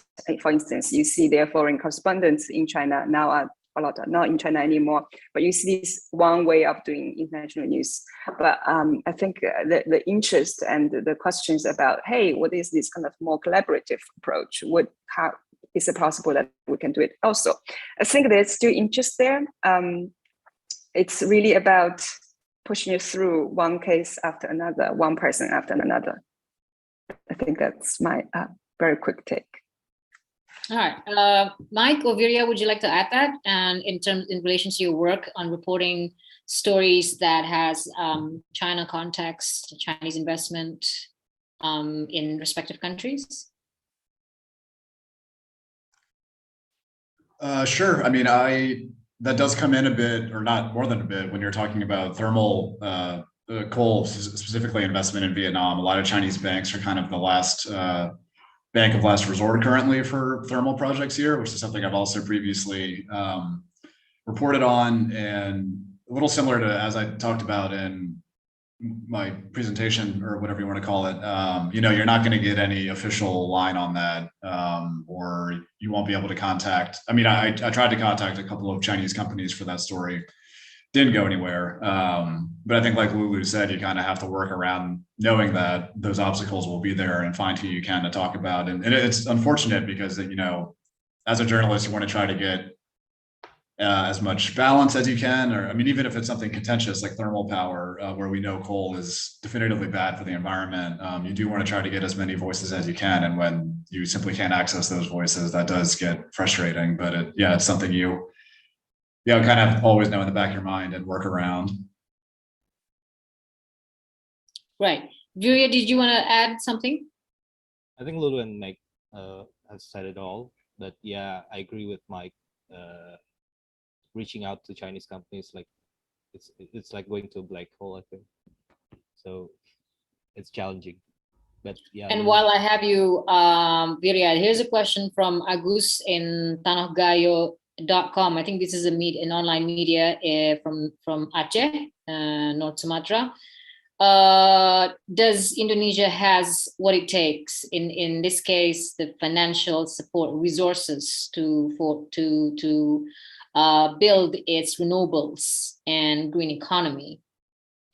For instance, you see their foreign correspondents in China now are a lot are not in China anymore, but you see this one way of doing international news. But I think the interest and the questions about, hey, what is this kind of more collaborative approach? How is it possible that we can do it also? I think there's still interest there. It's really about pushing it through one case after another, one person after another. I think that's my very quick take. All right, Mike or Viriya, would you like to add that? And in relation to your work on reporting stories that has China context, Chinese investment in respective countries? Sure. I mean, that does come in a bit, or not more than a bit, when you're talking about thermal coal, specifically investment in Vietnam. A lot of Chinese banks are kind of the last bank of last resort currently for thermal projects here, which is something I've also previously reported on, and a little similar to as I talked about in my presentation or whatever you want to call it. You know, you're not going to get any official line on that, or you won't be able to contact. I mean, I tried to contact a couple of Chinese companies for that story. Didn't go anywhere. But I think, like Lulu said, you kind of have to work around knowing that those obstacles will be there and find who you can to talk about. And it's unfortunate because, you know, as a journalist, you want to try to get as much balance as you can, or I mean, even if it's something contentious like thermal power, where we know coal is definitively bad for the environment, you do want to try to get as many voices as you can. And when you simply can't access those voices, that does get frustrating. But it's something you kind of always know in the back of your mind and work around. Right. Viriya, did you want to add something? I think Lulu and Mike has said it all. But yeah, I agree with Mike. Reaching out to Chinese companies, like it's like going to a black hole, I think. So it's challenging. But yeah. And while I have you, Viriya, here's a question from Agus in tanahgayo.com. I think this is an online media from Aceh, North Sumatra. Does Indonesia has what it takes in this case, the financial support resources to build its renewables and green economy?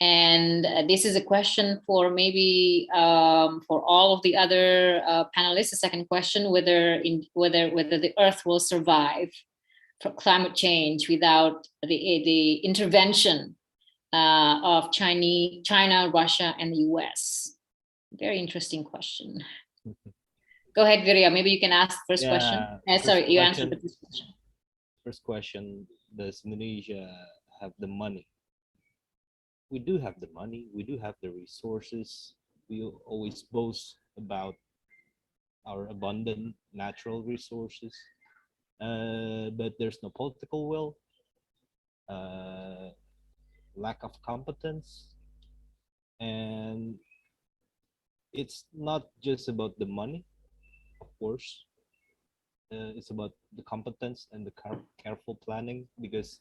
And this is a question for maybe for all of the other panelists. The second question: whether the Earth will survive for climate change without the intervention of China, Russia, and the US. Very interesting question. Go ahead, Viriya. Maybe you can ask the first question. Sorry, you answered the first question. First question: does Indonesia have the money? We do have the money. We do have the resources. We always boast about our abundant natural resources, but there's no political will, lack of competence, and it's not just about the money, of course. It's about the competence and the careful planning, because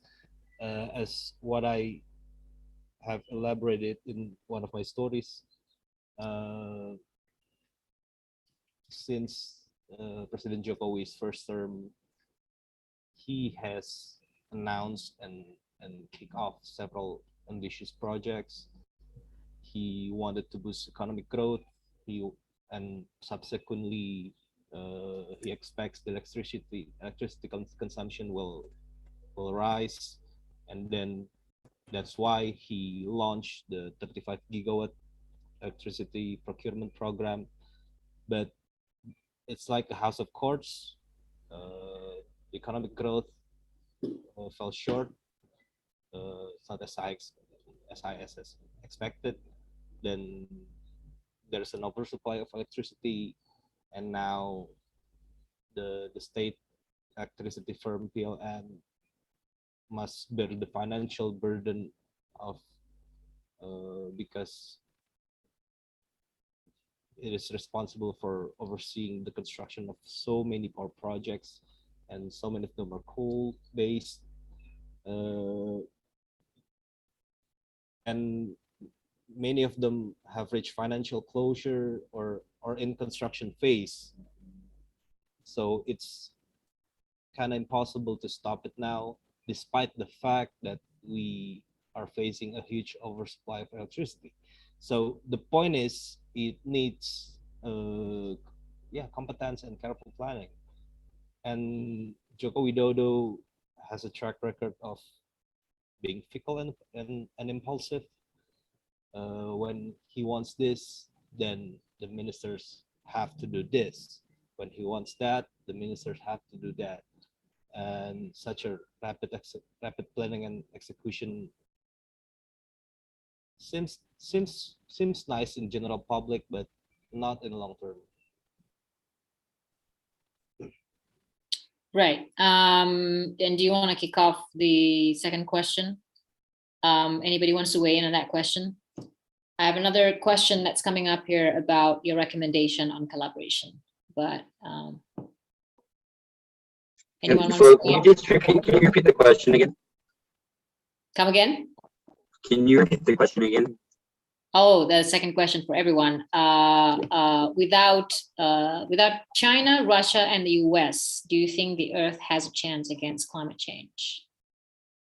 as what I have elaborated in one of my stories. Since President Jokowi's first term, he has announced and kicked off several ambitious projects. He wanted to boost economic growth. And subsequently, he expects the electricity consumption will rise, and then that's why he launched the 35 gigawatt electricity procurement program. But it's like a house of cards. Economic growth fell short. It's not as high as expected. Then there's an oversupply of electricity, and now the state electricity firm PLN must bear the financial burden of because it is responsible for overseeing the construction of so many power projects, and so many of them are coal-based. And many of them have reached financial closure or in construction phase. So it's kind of impossible to stop it now, despite the fact that we are facing a huge oversupply of electricity. So the point is, it needs competence and careful planning. And Joko Widodo has a track record of being fickle and impulsive. When he wants this, then the ministers have to do this. When he wants that, the ministers have to do that. And such a rapid planning and execution seems nice in general public, but not in long term. Right. And do you want to kick off the second question? Anybody wants to weigh in on that question? I have another question that's coming up here about your recommendation on collaboration, but anyone wants to can you repeat the question again? Come again? Can you repeat the question again? Oh, the second question for everyone. Without China, Russia, and the US, do you think the Earth has a chance against climate change?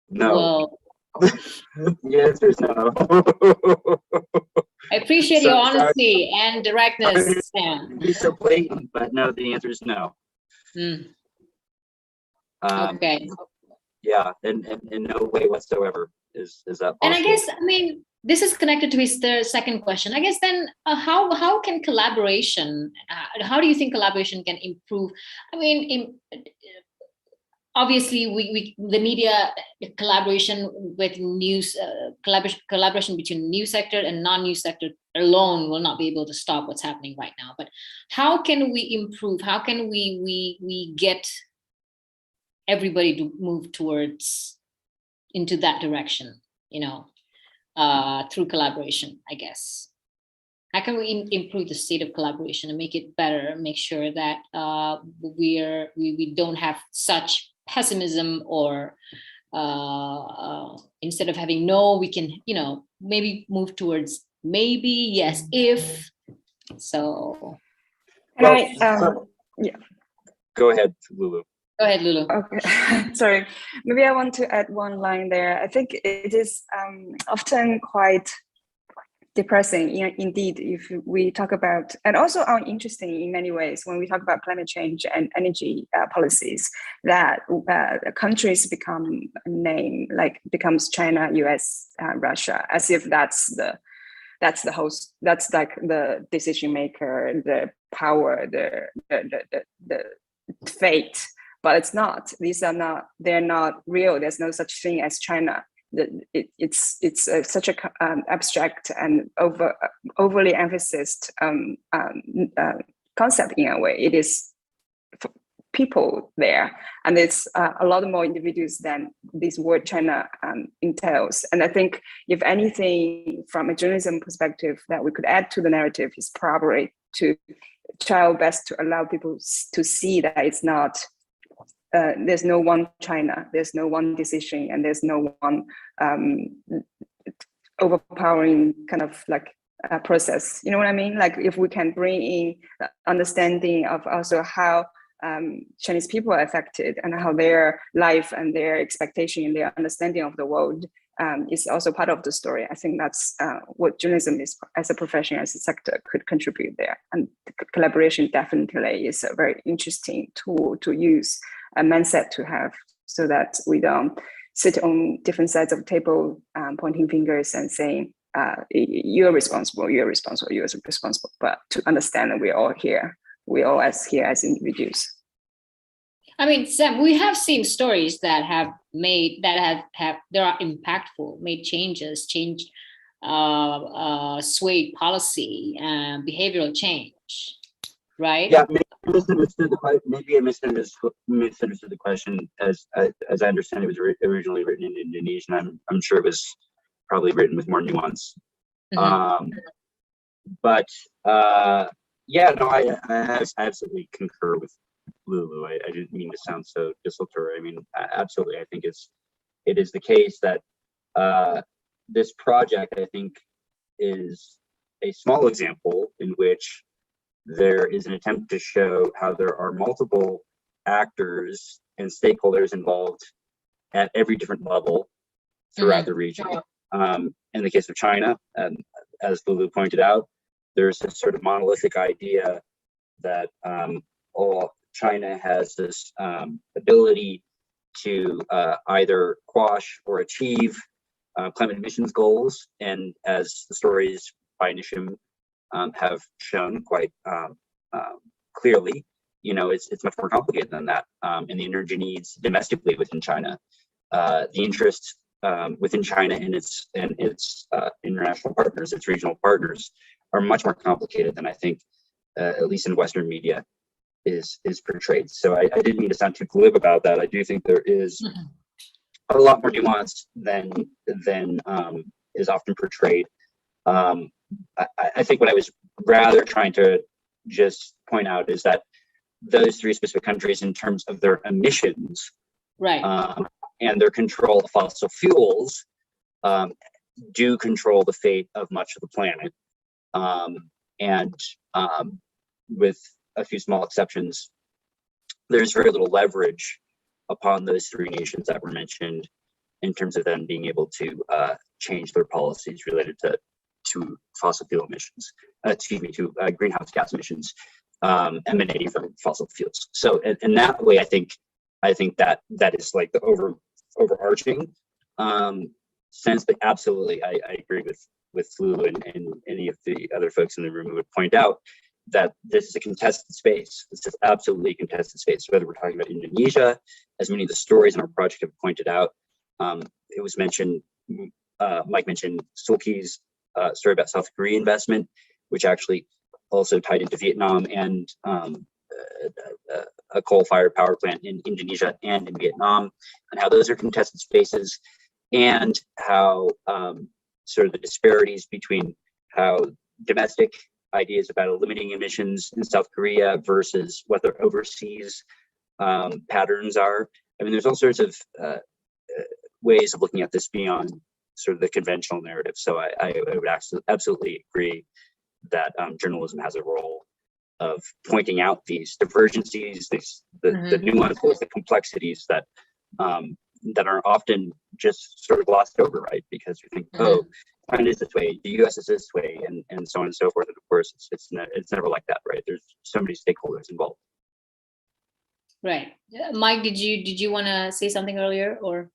No. Well, the answer is no. I appreciate your honesty and directness, Sam. Be so blatant, but no, the answer is no. Okay. Yeah, in no way whatsoever is that possible. And I guess, this is connected to his second question. I guess then, how can collaboration? How do you think collaboration can improve? Obviously, the media collaboration with news, collaboration between news sector and non-news sector alone will not be able to stop what's happening right now. But how can we improve? How can we get everybody to move into that direction? Through collaboration, I guess. How can we improve the state of collaboration and make it better? Make sure that we don't have such pessimism, or instead of having no, we can maybe move towards maybe yes if. So. Yeah. Go ahead, Lulu. Go ahead, Lulu. Okay, sorry. Maybe I want to add one line there. I think it is often quite depressing, indeed, if we talk about, and also interesting in many ways when we talk about climate change and energy policies, that countries become a name, like becomes China, US, Russia, as if that's the host, that's like the decision maker, the power, the fate. But it's not. They're not real. There's no such thing as China. It's such a abstract and overly emphasized concept in a way. It is people there, and it's a lot more individuals than this word China entails. And I think, if anything, from a journalism perspective, that we could add to the narrative is probably to try our best to allow people to see that it's not. There's no one China, there's no one decision, and there's no one overpowering kind of like process. You know what I mean? Like if we can bring in the understanding of also how Chinese people are affected and how their life and their expectation and their understanding of the world is also part of the story. I think that's what journalism is as a profession, as a sector, could contribute there. And the collaboration definitely is a very interesting tool to use, a mindset to have, so that we don't sit on different sides of the table, pointing fingers and saying, you're responsible, you're responsible, you're responsible. But to understand that we're all here, we're all here as individuals. I mean, Sam, we have seen stories that have made, that they are impactful, made changes, swayed policy and behavioral change, right? Yeah, maybe I misunderstood the question. As I understand, it was originally written in Indonesian. I'm sure it was probably written with more nuance. Mm-hmm. Yeah, no, I absolutely concur with Lulu. I didn't mean to sound so desultory. I mean, absolutely. I think it is the case that this project, I think, is a small example in which there is an attempt to show how there are multiple actors and stakeholders involved at every different level throughout the region. In the case of China, as Lulu pointed out, there's this sort of monolithic idea that China has this ability to either quash or achieve climate emissions goals, and as the stories by Initium have shown quite clearly, you know, it's much more complicated than that, and the energy needs domestically within China, the interests within China and its international partners, its regional partners, are much more complicated than I think, at least in Western media, is portrayed. So I didn't mean to sound too glib about that. I do think there is a lot more nuance than is often portrayed. I think what I was rather trying to just point out is that those three specific countries, in terms of their emissions, right, and their control of fossil fuels, do control the fate of much of the planet. With a few small exceptions, there's very little leverage upon those three nations that were mentioned in terms of them being able to change their policies related to fossil fuel emissions, to greenhouse gas emissions emanating from fossil fuels. So in that way, I think that is like the overarching sense. But absolutely, I agree with Lulu and any of the other folks in the room who would point out that this is a contested space. This is absolutely a contested space, whether we're talking about Indonesia, as many of the stories in our project have pointed out. It was mentioned, Mike mentioned Sulki's story about South Korea investment, which actually also tied into Vietnam and a coal-fired power plant in Indonesia and in Vietnam, and how those are contested spaces, and how sort of the disparities between how domestic ideas about eliminating emissions in South Korea versus what their overseas patterns are. I mean, there's all sorts of ways of looking at this beyond sort of the conventional narrative. So I would absolutely agree that journalism has a role of pointing out these divergencies, the nuances, the complexities that are often just sort of glossed over, right? Because you think, oh, China is this way, the U.S. is this way, and so on and so forth. And of course, it's never like that, right? There's so many stakeholders involved. Right. Mike, did you want to say something earlier, or?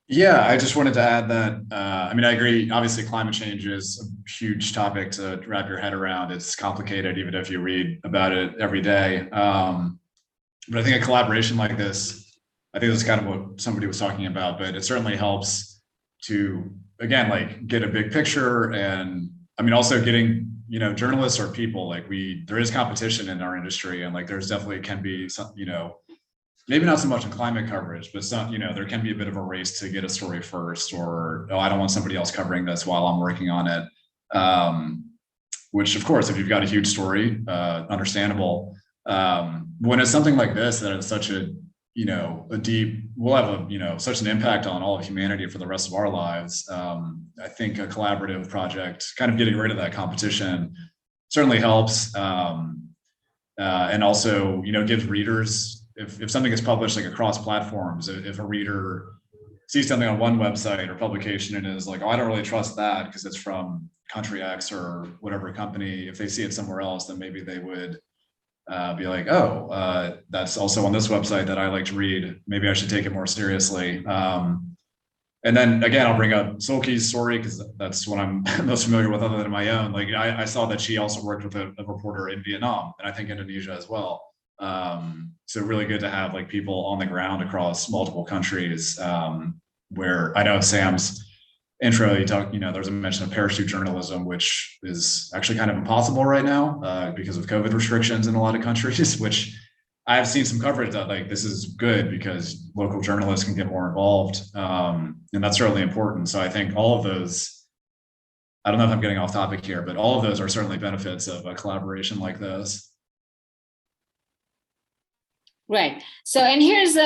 Yeah, I just wanted to add that, I mean, I agree, obviously climate change is a huge topic to wrap your head around. It's complicated, even if you read about it every day. But I think a collaboration like this, I think that's kind of what somebody was talking about, but it certainly helps to, again, like get a big picture. And I mean, also getting, you know, journalists or people, like there is competition in our industry, and like there's definitely can be some, you know, maybe not so much in climate coverage, but some, you know, there can be a bit of a race to get a story first, or, oh, I don't want somebody else covering this while I'm working on it. Which of course, if you've got a huge story, understandable. When it's something like this, that is such a we'll have such an impact on all of humanity for the rest of our lives. I think a collaborative project, kind of getting rid of that competition, certainly helps. And also, gives readers, if something is published like across platforms, if a reader sees something on one website or publication and is like, oh, I don't really trust that because it's from country X or whatever company, if they see it somewhere else, then maybe they would be like, oh, that's also on this website that I like to read. Maybe I should take it more seriously. And then again, I'll bring up Solki's story because that's what I'm most familiar with other than my own. Like I saw that she also worked with a reporter in Vietnam, and I think Indonesia as well. So really good to have like people on the ground across multiple countries, where I know Sam's intro, you talk, there's a mention of parachute journalism, which is actually kind of impossible right now because of COVID restrictions in a lot of countries, which I've seen some coverage that like this is good because local journalists can get more involved, and that's certainly important. So I think all of those, I don't know if I'm getting off topic here, but all of those are certainly benefits of a collaboration like this. Right. So, and here's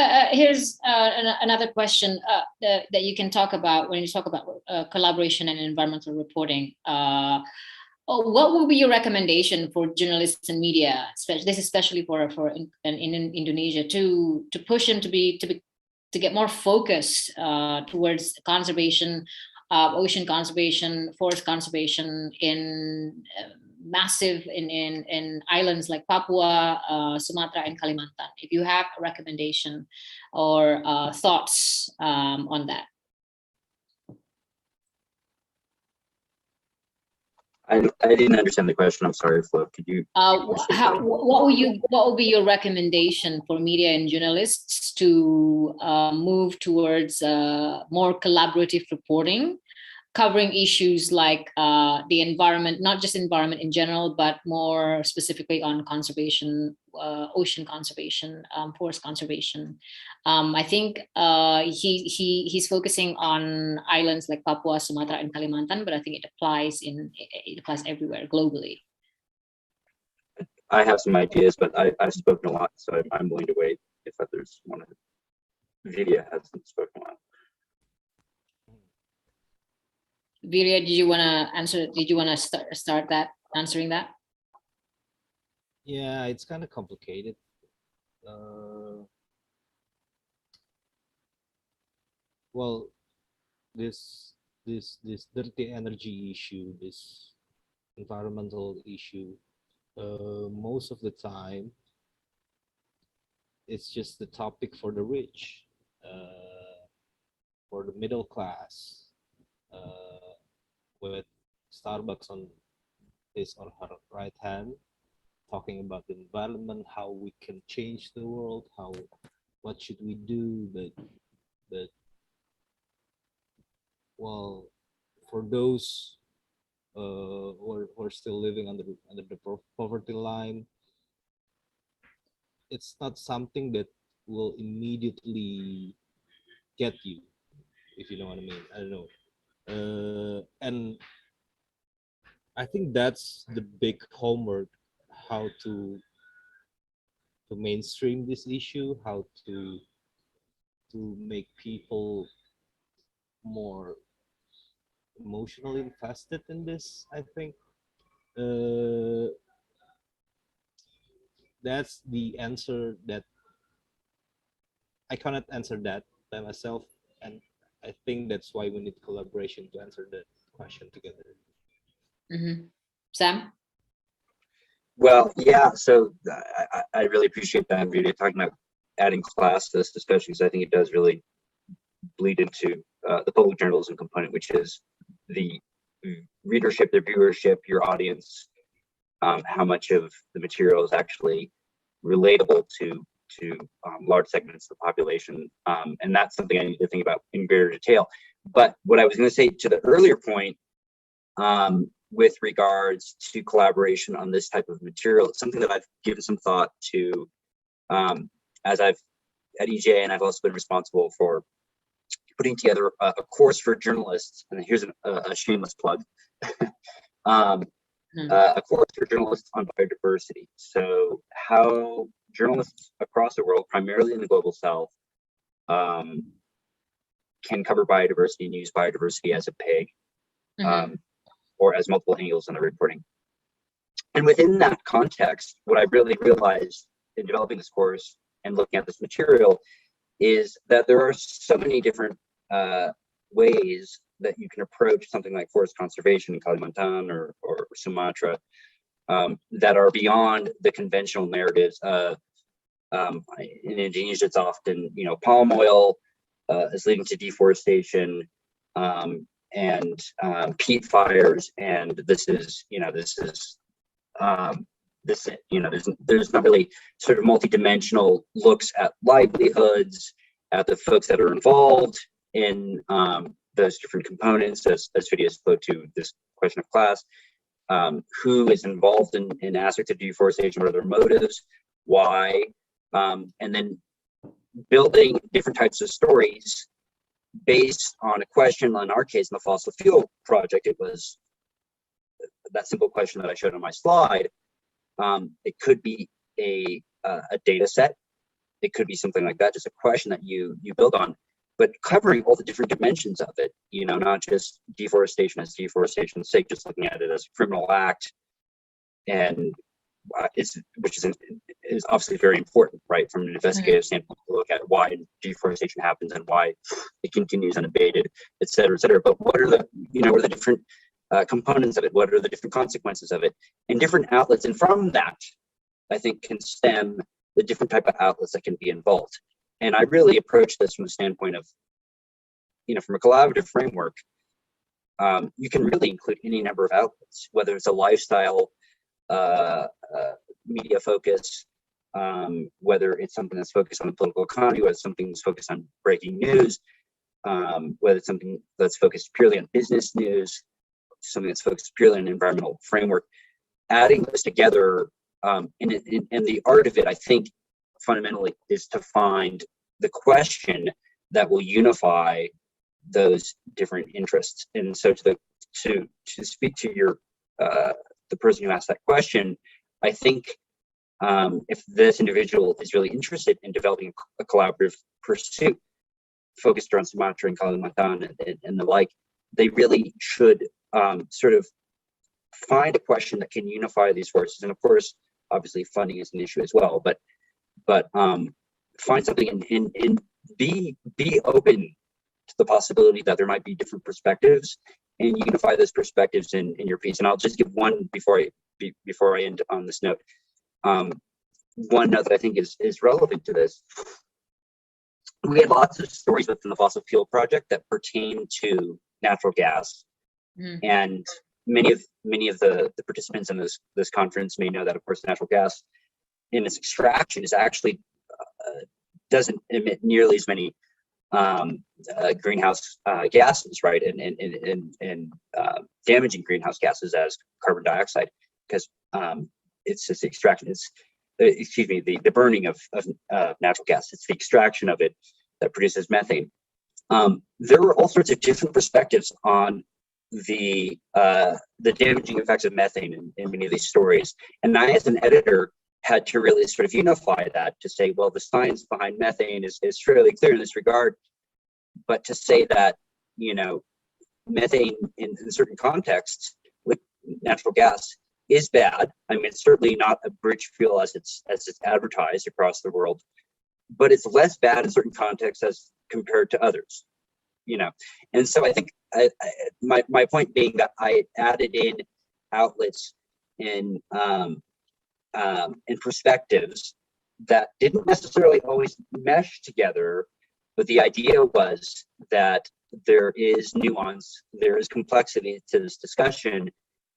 another question that you can talk about when you talk about collaboration and environmental reporting. What would be your recommendation for journalists and media, especially for in Indonesia, to push them to get more focus towards conservation, ocean conservation, forest conservation in massive in islands like Papua, Sumatra, and Kalimantan? If you have a recommendation or thoughts on that. I didn't understand the question. I'm sorry, Flo. Could you? What will be your recommendation for media and journalists to move towards more collaborative reporting, covering issues like the environment, not just environment in general, but more specifically on conservation, ocean conservation, forest conservation. I think he's focusing on islands like Papua, Sumatra, and Kalimantan, but I think it applies everywhere globally. I have some ideas, but I've spoken a lot, so I'm willing to wait if others want to. Viriya hasn't spoken a lot. Viriya, did you want to answer? Did you want to start that answering that? Yeah, it's kind of complicated. Well, this dirty energy issue, this environmental issue, most of the time, it's just the topic for the rich, for the middle class. With Starbucks on his or her right hand, talking about the environment, how we can change the world, what should we do, but well, for those who are still living under the poverty line, it's not something that will immediately get you, if you know what I mean. I don't know. And I think that's the big homework, how to mainstream this issue, how to make people more emotionally invested in this. I think that's the answer that I cannot answer that by myself, and I think that's why we need collaboration to answer that question together. Mm-hmm. Sam? Well, yeah, so I really appreciate that video talking about adding class to this discussion, because I think it does really bleed into the public journalism component, which is the readership, the viewership, your audience, how much of the material is actually relatable to large segments of the population. And that's something I need to think about in greater detail. But what I was going to say to the earlier point, with regards to collaboration on this type of material, it's something that I've given some thought to as I've at EJ, and I've also been responsible for putting together a course for journalists. And here's a shameless plug. A course for journalists on biodiversity. So how journalists across the world, primarily in the global south, can cover biodiversity and use biodiversity as a peg, or as multiple angles in the reporting. And within that context, what I really realized in developing this course and looking at this material is that there are so many different ways that you can approach something like forest conservation in Kalimantan or Sumatra that are beyond the conventional narratives of, in Indonesia, it's often, palm oil is leading to deforestation, and peat fires, and there's not really sort of multidimensional looks at livelihoods, at the folks that are involved in those different components, as Viriya spoke to this question of class, who is involved in aspects of deforestation, what are their motives, why, and then building different types of stories based on a question. In our case, in the fossil fuel project, it was that simple question that I showed on my slide. It could be a data set. It could be something like that, just a question that you build on, but covering all the different dimensions of it, not just deforestation as deforestation's sake, just looking at it as a criminal act, and which is obviously very important, right, from an investigative standpoint, to look at why deforestation happens and why it continues unabated, et cetera, et cetera. But what are the, what are the different components of it? What are the different consequences of it? And different outlets, and from that, I think, can stem the different type of outlets that can be involved. And I really approach this from the standpoint of, from a collaborative framework, you can really include any number of outlets, whether it's a lifestyle media focus, whether it's something that's focused on the political economy, whether it's something that's focused on breaking news, whether it's something that's focused purely on business news, something that's focused purely on environmental framework. Adding this together, and the art of it, I think, fundamentally, is to find the question that will unify those different interests. And so, to speak to your the person who asked that question, I think if this individual is really interested in developing a collaborative pursuit focused around Sumatra and Kalimantan and the like, they really should sort of find a question that can unify these forces. And of course, obviously, funding is an issue as well. But find something and be open to the possibility that there might be different perspectives, and unify those perspectives in your piece. And I'll just give one before I end on this note. One note that I think is relevant to this. We had lots of stories within the fossil fuel project that pertain to natural gas, and many of the participants in this conference may know that, of course, natural gas in its extraction is actually doesn't emit nearly as many greenhouse gases, right, and damaging greenhouse gases as carbon dioxide, because it's just the extraction. It's the burning of natural gas. It's the extraction of it that produces methane. There were all sorts of different perspectives on the damaging effects of methane in many of these stories, and I, as an editor, had to really sort of unify that to say, well, the science behind methane is fairly clear in this regard, but to say that, methane in certain contexts with natural gas is bad. I mean, it's certainly not a bridge fuel as it's advertised across the world, but it's less bad in certain contexts as compared to others, And so I think my point being that I added in outlets in perspectives that didn't necessarily always mesh together, but the idea was that there is nuance, there is complexity to this discussion,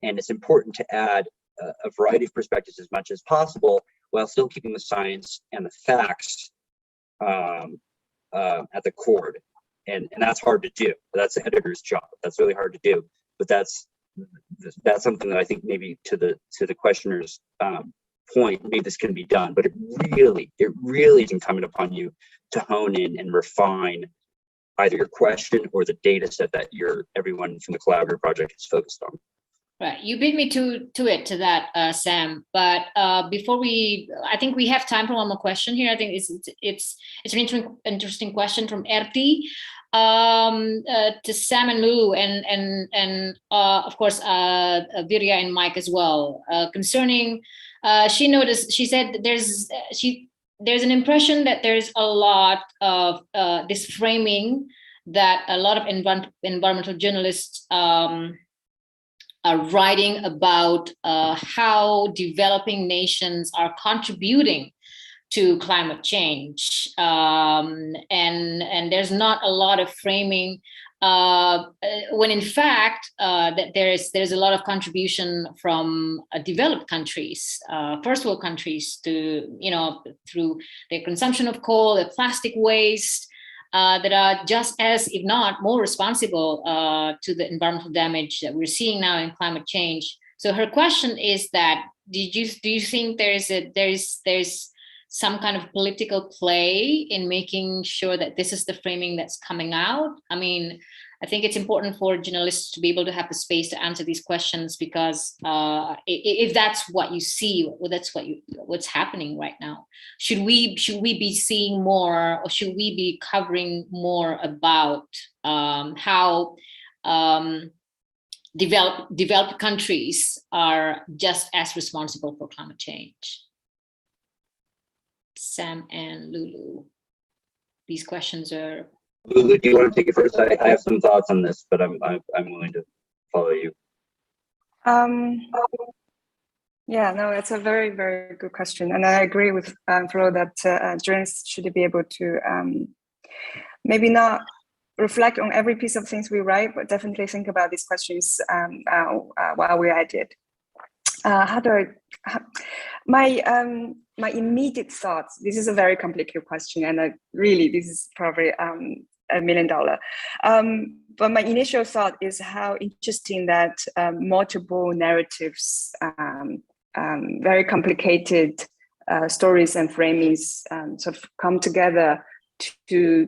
and it's important to add a variety of perspectives as much as possible while still keeping the science and the facts at the core. And that's hard to do. That's the editor's job. That's really hard to do. But that's something that I think maybe to the questioner's point, maybe this can be done, but it really is incumbent upon you to hone in and refine either your question or the data set that everyone from the collaborative project is focused on. Right, you beat me to that, Sam. But before I think we have time for one more question here. I think it's an interesting question from Erti to Sam and Lulu, and of course Viriya and Mike as well. Concerning, she said there's an impression that there's a lot of this framing that a lot of environmental journalists are writing about how developing nations are contributing to climate change, and there's not a lot of framing when in fact that there's a lot of contribution from developed countries, first world countries, to through their consumption of coal, their plastic waste. That are just as, if not more, responsible to the environmental damage that we're seeing now in climate change. So her question is that: do you think there's some kind of political play in making sure that this is the framing that's coming out? I mean, I think it's important for journalists to be able to have the space to answer these questions, because if that's what you see, well, that's what's happening right now. Should we be seeing more, or should we be covering more about how developed countries are just as responsible for climate change? Sam and Lulu, these questions are. Lulu, do you want to take it first? I have some thoughts on this, but I'm willing to follow you. Yeah, no, it's a very, very good question, and I agree with Flo that journalists should be able to maybe not reflect on every piece of things we write, but definitely think about these questions while we're at it. My immediate thoughts, this is a very complicated question, and really this is probably $1 million. But my initial thought is how interesting that multiple narratives, very complicated stories and framings sort of come together to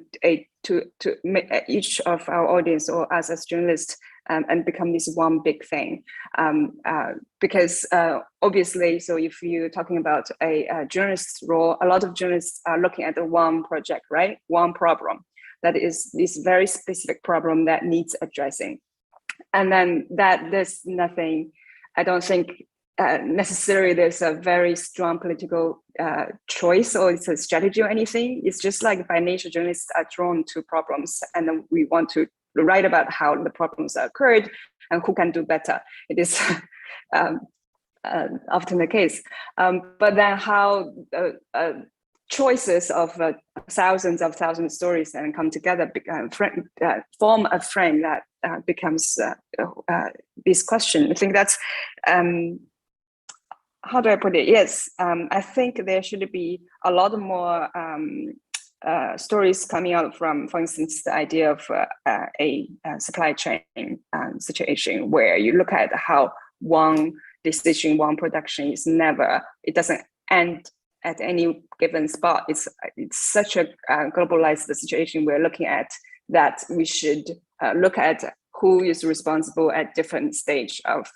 make each of our audience or us as journalists and become this one big thing. Because obviously, so if you're talking about a journalist's role, a lot of journalists are looking at the one project, right? One problem. That is this very specific problem that needs addressing. And then there's nothing, I don't think necessarily there's a very strong political choice or it's a strategy or anything. It's just like by nature, journalists are drawn to problems, and then we want to write about how the problems occurred and who can do better. It is often the case. But then how choices of thousands of stories and come together, form a frame that becomes this question. I think that's, how do I put it? Yes, I think there should be a lot more stories coming out from, for instance, the idea of a supply chain situation where you look at how one decision, one production is never, it doesn't end at any given spot. It's such a globalized situation we're looking at, that we should look at who is responsible at different stage of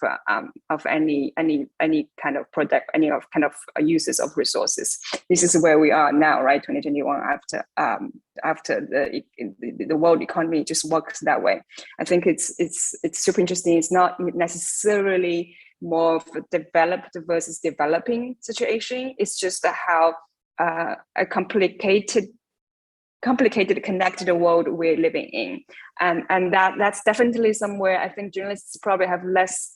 any kind of product, any of kind of uses of resources. This is where we are now, right? 2021, after the world economy just works that way. I think it's super interesting. It's not necessarily more of a developed versus developing situation. It's just how a complicated connected world we're living in, and that's definitely somewhere I think journalists probably have less.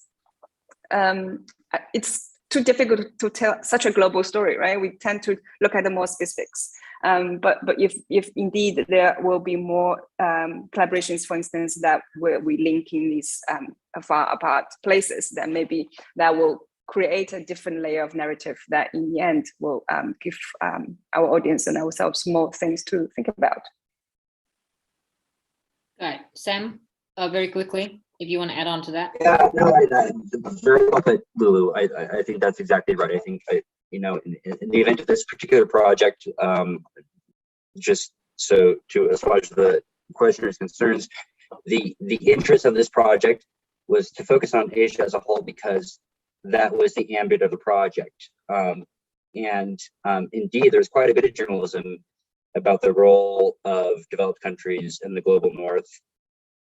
It's too difficult to tell such a global story, right? We tend to look at the more specifics. But if indeed there will be more collaborations, for instance, that where we link in these far apart places, then maybe that will create a different layer of narrative that in the end will give our audience and ourselves more things to think about. All right, Sam, very quickly, if you want to add on to that. Yeah, no, very well put, Lulu. I think that's exactly right. I think, in the event of this particular project, just so to assuage the questioner's concerns, the interest of this project was to focus on Asia as a whole because that was the ambit of the project. Indeed, there's quite a bit of journalism about the role of developed countries in the global north,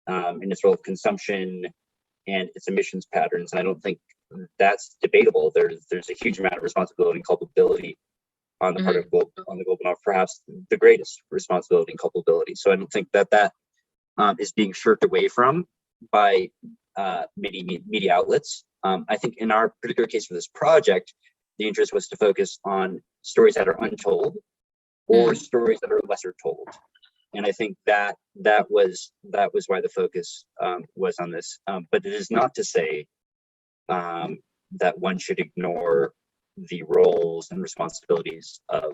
in its role of consumption and its emissions patterns. And I don't think that's debatable. There's a huge amount of responsibility and culpability on the part of on the global north, perhaps the greatest responsibility and culpability. So I don't think that is being shirked away from by many media outlets. I think in our particular case for this project, the interest was to focus on stories that are untold or stories that are lesser told. And I think that was why the focus was on this. But it is not to say that one should ignore the roles and responsibilities of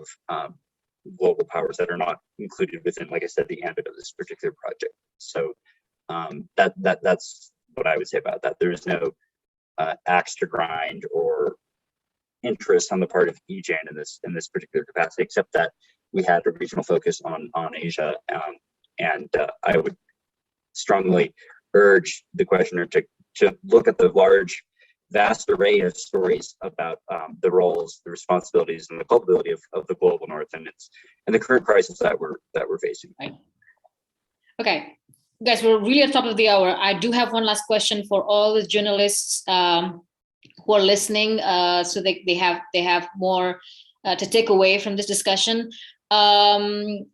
global powers that are not included within, like I said, the ambit of this particular project. So that's what I would say about that. There is no axe to grind or interest on the part of EJAN in this particular capacity, except that we had a regional focus on Asia, and I would strongly urge the questioner to look at the vast array of stories about the roles, the responsibilities, and the culpability of the global north and the current crisis that we're facing. Right. Okay, guys, we're really at the top of the hour. I do have one last question for all the journalists who are listening, so they have more to take away from this discussion. One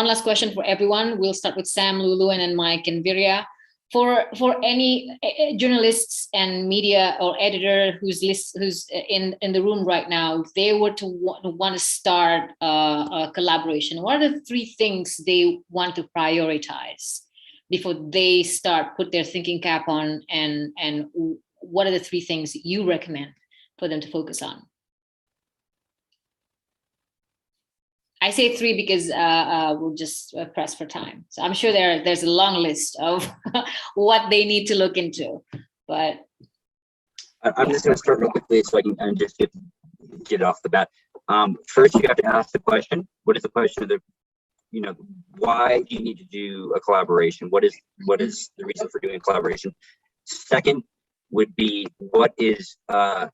last question for everyone. We'll start with Sam, Lulu, and then Mike and Viriya. For any journalists and media or editor who's in the room right now, if they were to want to start a collaboration, what are the 3 things they want to prioritize before they put their thinking cap on, and what are the 3 things you recommend for them to focus on? I say 3 because we'll just press for time. So I'm sure there's a long list of what they need to look into, but. I'm just going to start real quickly so I can just get it off the bat. First, you have to ask the question. What is the question of why do you need to do a collaboration? What is the reason for doing a collaboration? Second would be, what is the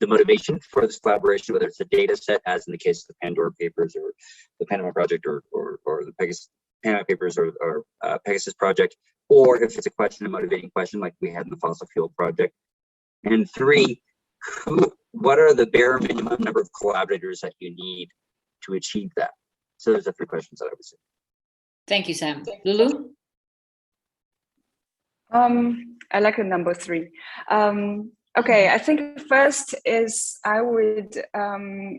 motivation for this collaboration, whether it's a data set, as in the case of the Pandora Papers or the Panama Project or the Panama Papers or Pegasus Project, or if it's a motivating question like we had in the Fossil Fuel Project. And 3, what are the bare minimum number of collaborators that you need to achieve that? So those are 3 questions that I would say. Thank you, Sam. Lulu? I like the number 3. Okay, I think first is I would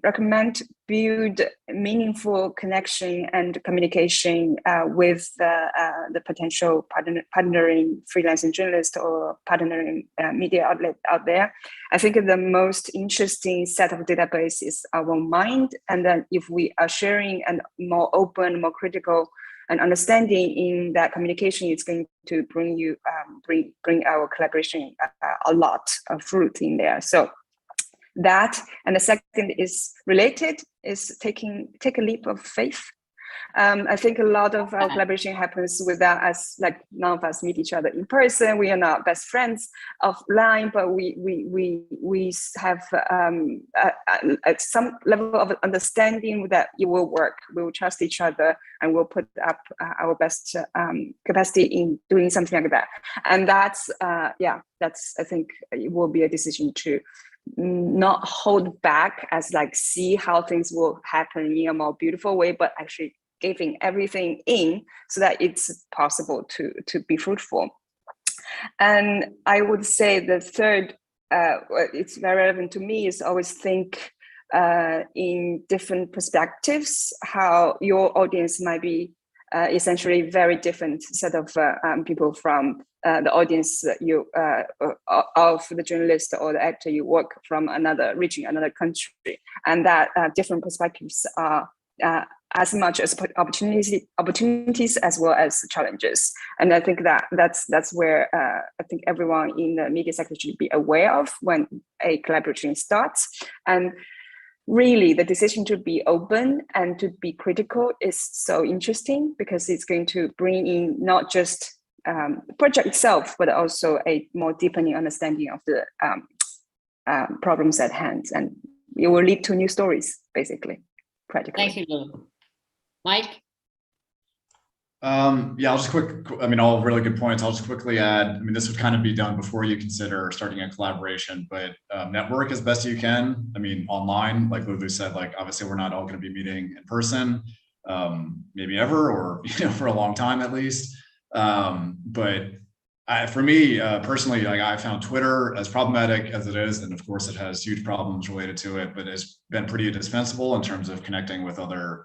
recommend to build meaningful connection and communication with the potential partnering freelancing journalist or partnering media outlet out there. I think the most interesting set of database is our mind, and then if we are sharing and more open, more critical and understanding in that communication, is going to bring our collaboration a lot of fruit in there. So that, and the second is related, is take a leap of faith. I think a lot of our collaboration happens without us, like none of us meet each other in person. We are not best friends offline, but we have at some level of understanding that it will work. We will trust each other and we'll put up our best capacity in doing something like that. And that's I think it will be a decision to not hold back as like see how things will happen in a more beautiful way, but actually giving everything in so that it's possible to be fruitful. And I would say the third, it's very relevant to me, is always think in different perspectives, how your audience might be essentially very different set of people from the audience that you of the journalist or the actor you work from another region, another country, and that different perspectives are as much as opportunities as well as challenges. And I think that's where I think everyone in the media sector should be aware of when a collaboration starts. And really, the decision to be open and to be critical is so interesting, because it's going to bring in not just project itself, but also a more deepening understanding of the problems at hand, and it will lead to new stories, basically, practically. Thank you, Lulu. Mike? Yeah, I'll just all really good points. I'll just quickly add, I mean, this would kind of be done before you consider starting a collaboration, but network as best you can. I mean, online, like Lulu said, like, obviously we're not all going to be meeting in person, maybe ever, or, for a long time at least. But for me, personally, like, I found Twitter, as problematic as it is, and of course it has huge problems related to it, but it's been pretty indispensable in terms of connecting with other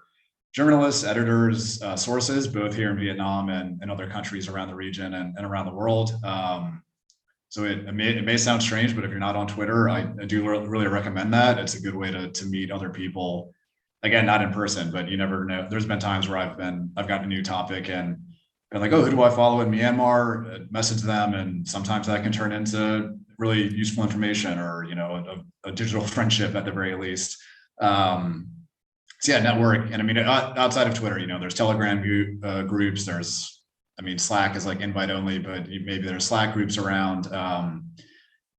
journalists, editors, sources, both here in Vietnam and other countries around the region and around the world. So it may sound strange, but if you're not on Twitter, I do really recommend that. It's a good way to meet other people. Again, not in person, but you never know. There's been times where I've got a new topic and been like, oh, who do I follow in Myanmar? Message them, and sometimes that can turn into really useful information, or a digital friendship at the very least. So yeah, network. And I mean, outside of Twitter, there's Telegram groups. There's, Slack is like invite only, but maybe there's Slack groups around.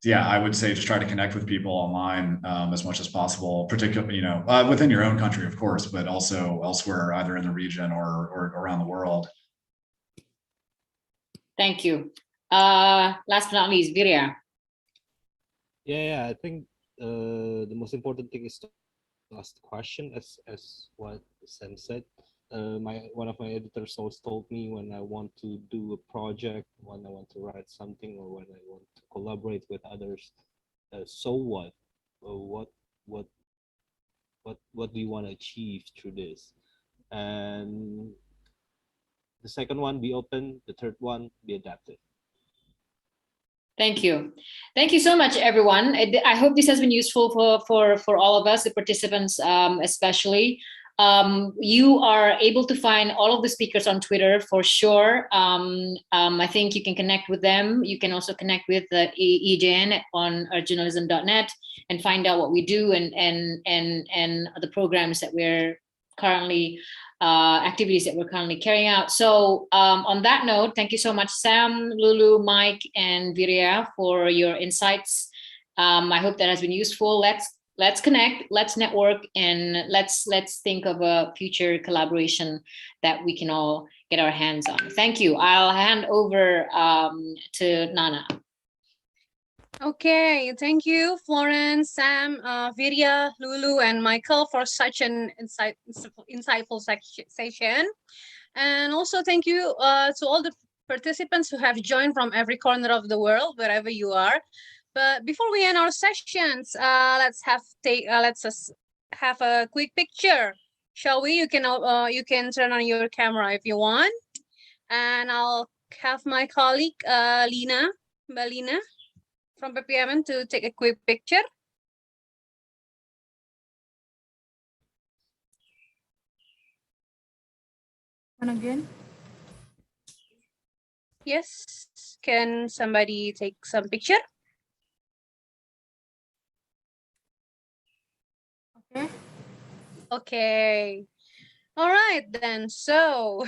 Yeah, I would say just try to connect with people online as much as possible, particularly, within your own country, of course, but also elsewhere, either in the region or around the world. Thank you. Last but not least, Viriya. Yeah, I think the most important thing is to ask the question, as what Sam said. One of my editors always told me, when I want to do a project, when I want to write something, or when I want to collaborate with others, so what? What do you want to achieve through this? And the second one, be open. The third one, be adaptive. Thank you. Thank you so much, everyone. I hope this has been useful for all of us, the participants especially. You are able to find all of the speakers on Twitter for sure. I think you can connect with them. You can also connect with the EJN on journalism.net and find out what we do and the programs that we're currently activities that we're currently carrying out. So on that note, thank you so much, Sam, Lulu, Mike, and Viriya, for your insights. I hope that has been useful. Let's connect, let's network, and let's think of a future collaboration that we can all get our hands on. Thank you. I'll hand over to Nana. Okay, thank you, Florence, Sam, Viriya, Lulu, and Michael, for such an insightful session. And also thank you to all the participants who have joined from every corner of the world, wherever you are. But before we end our sessions, let's have a quick picture, shall we? You can turn on your camera if you want, and I'll have my colleague Mbak Lina from PPMN to take a quick picture. And again? Yes, can somebody take some picture? Okay. Okay. All right then. So,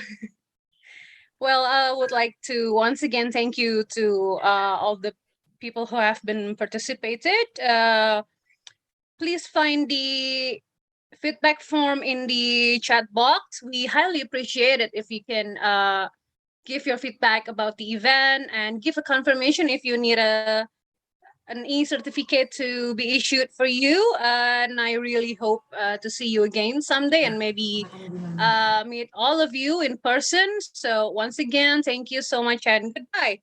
well, I would like to once again thank you to all the people who have been participated. Please find the feedback form in the chat box. We highly appreciate it if you can give your feedback about the event and give a confirmation if you need an e-certificate to be issued for you. And I really hope to see you again someday and maybe meet all of you in person. So once again, thank you so much and goodbye.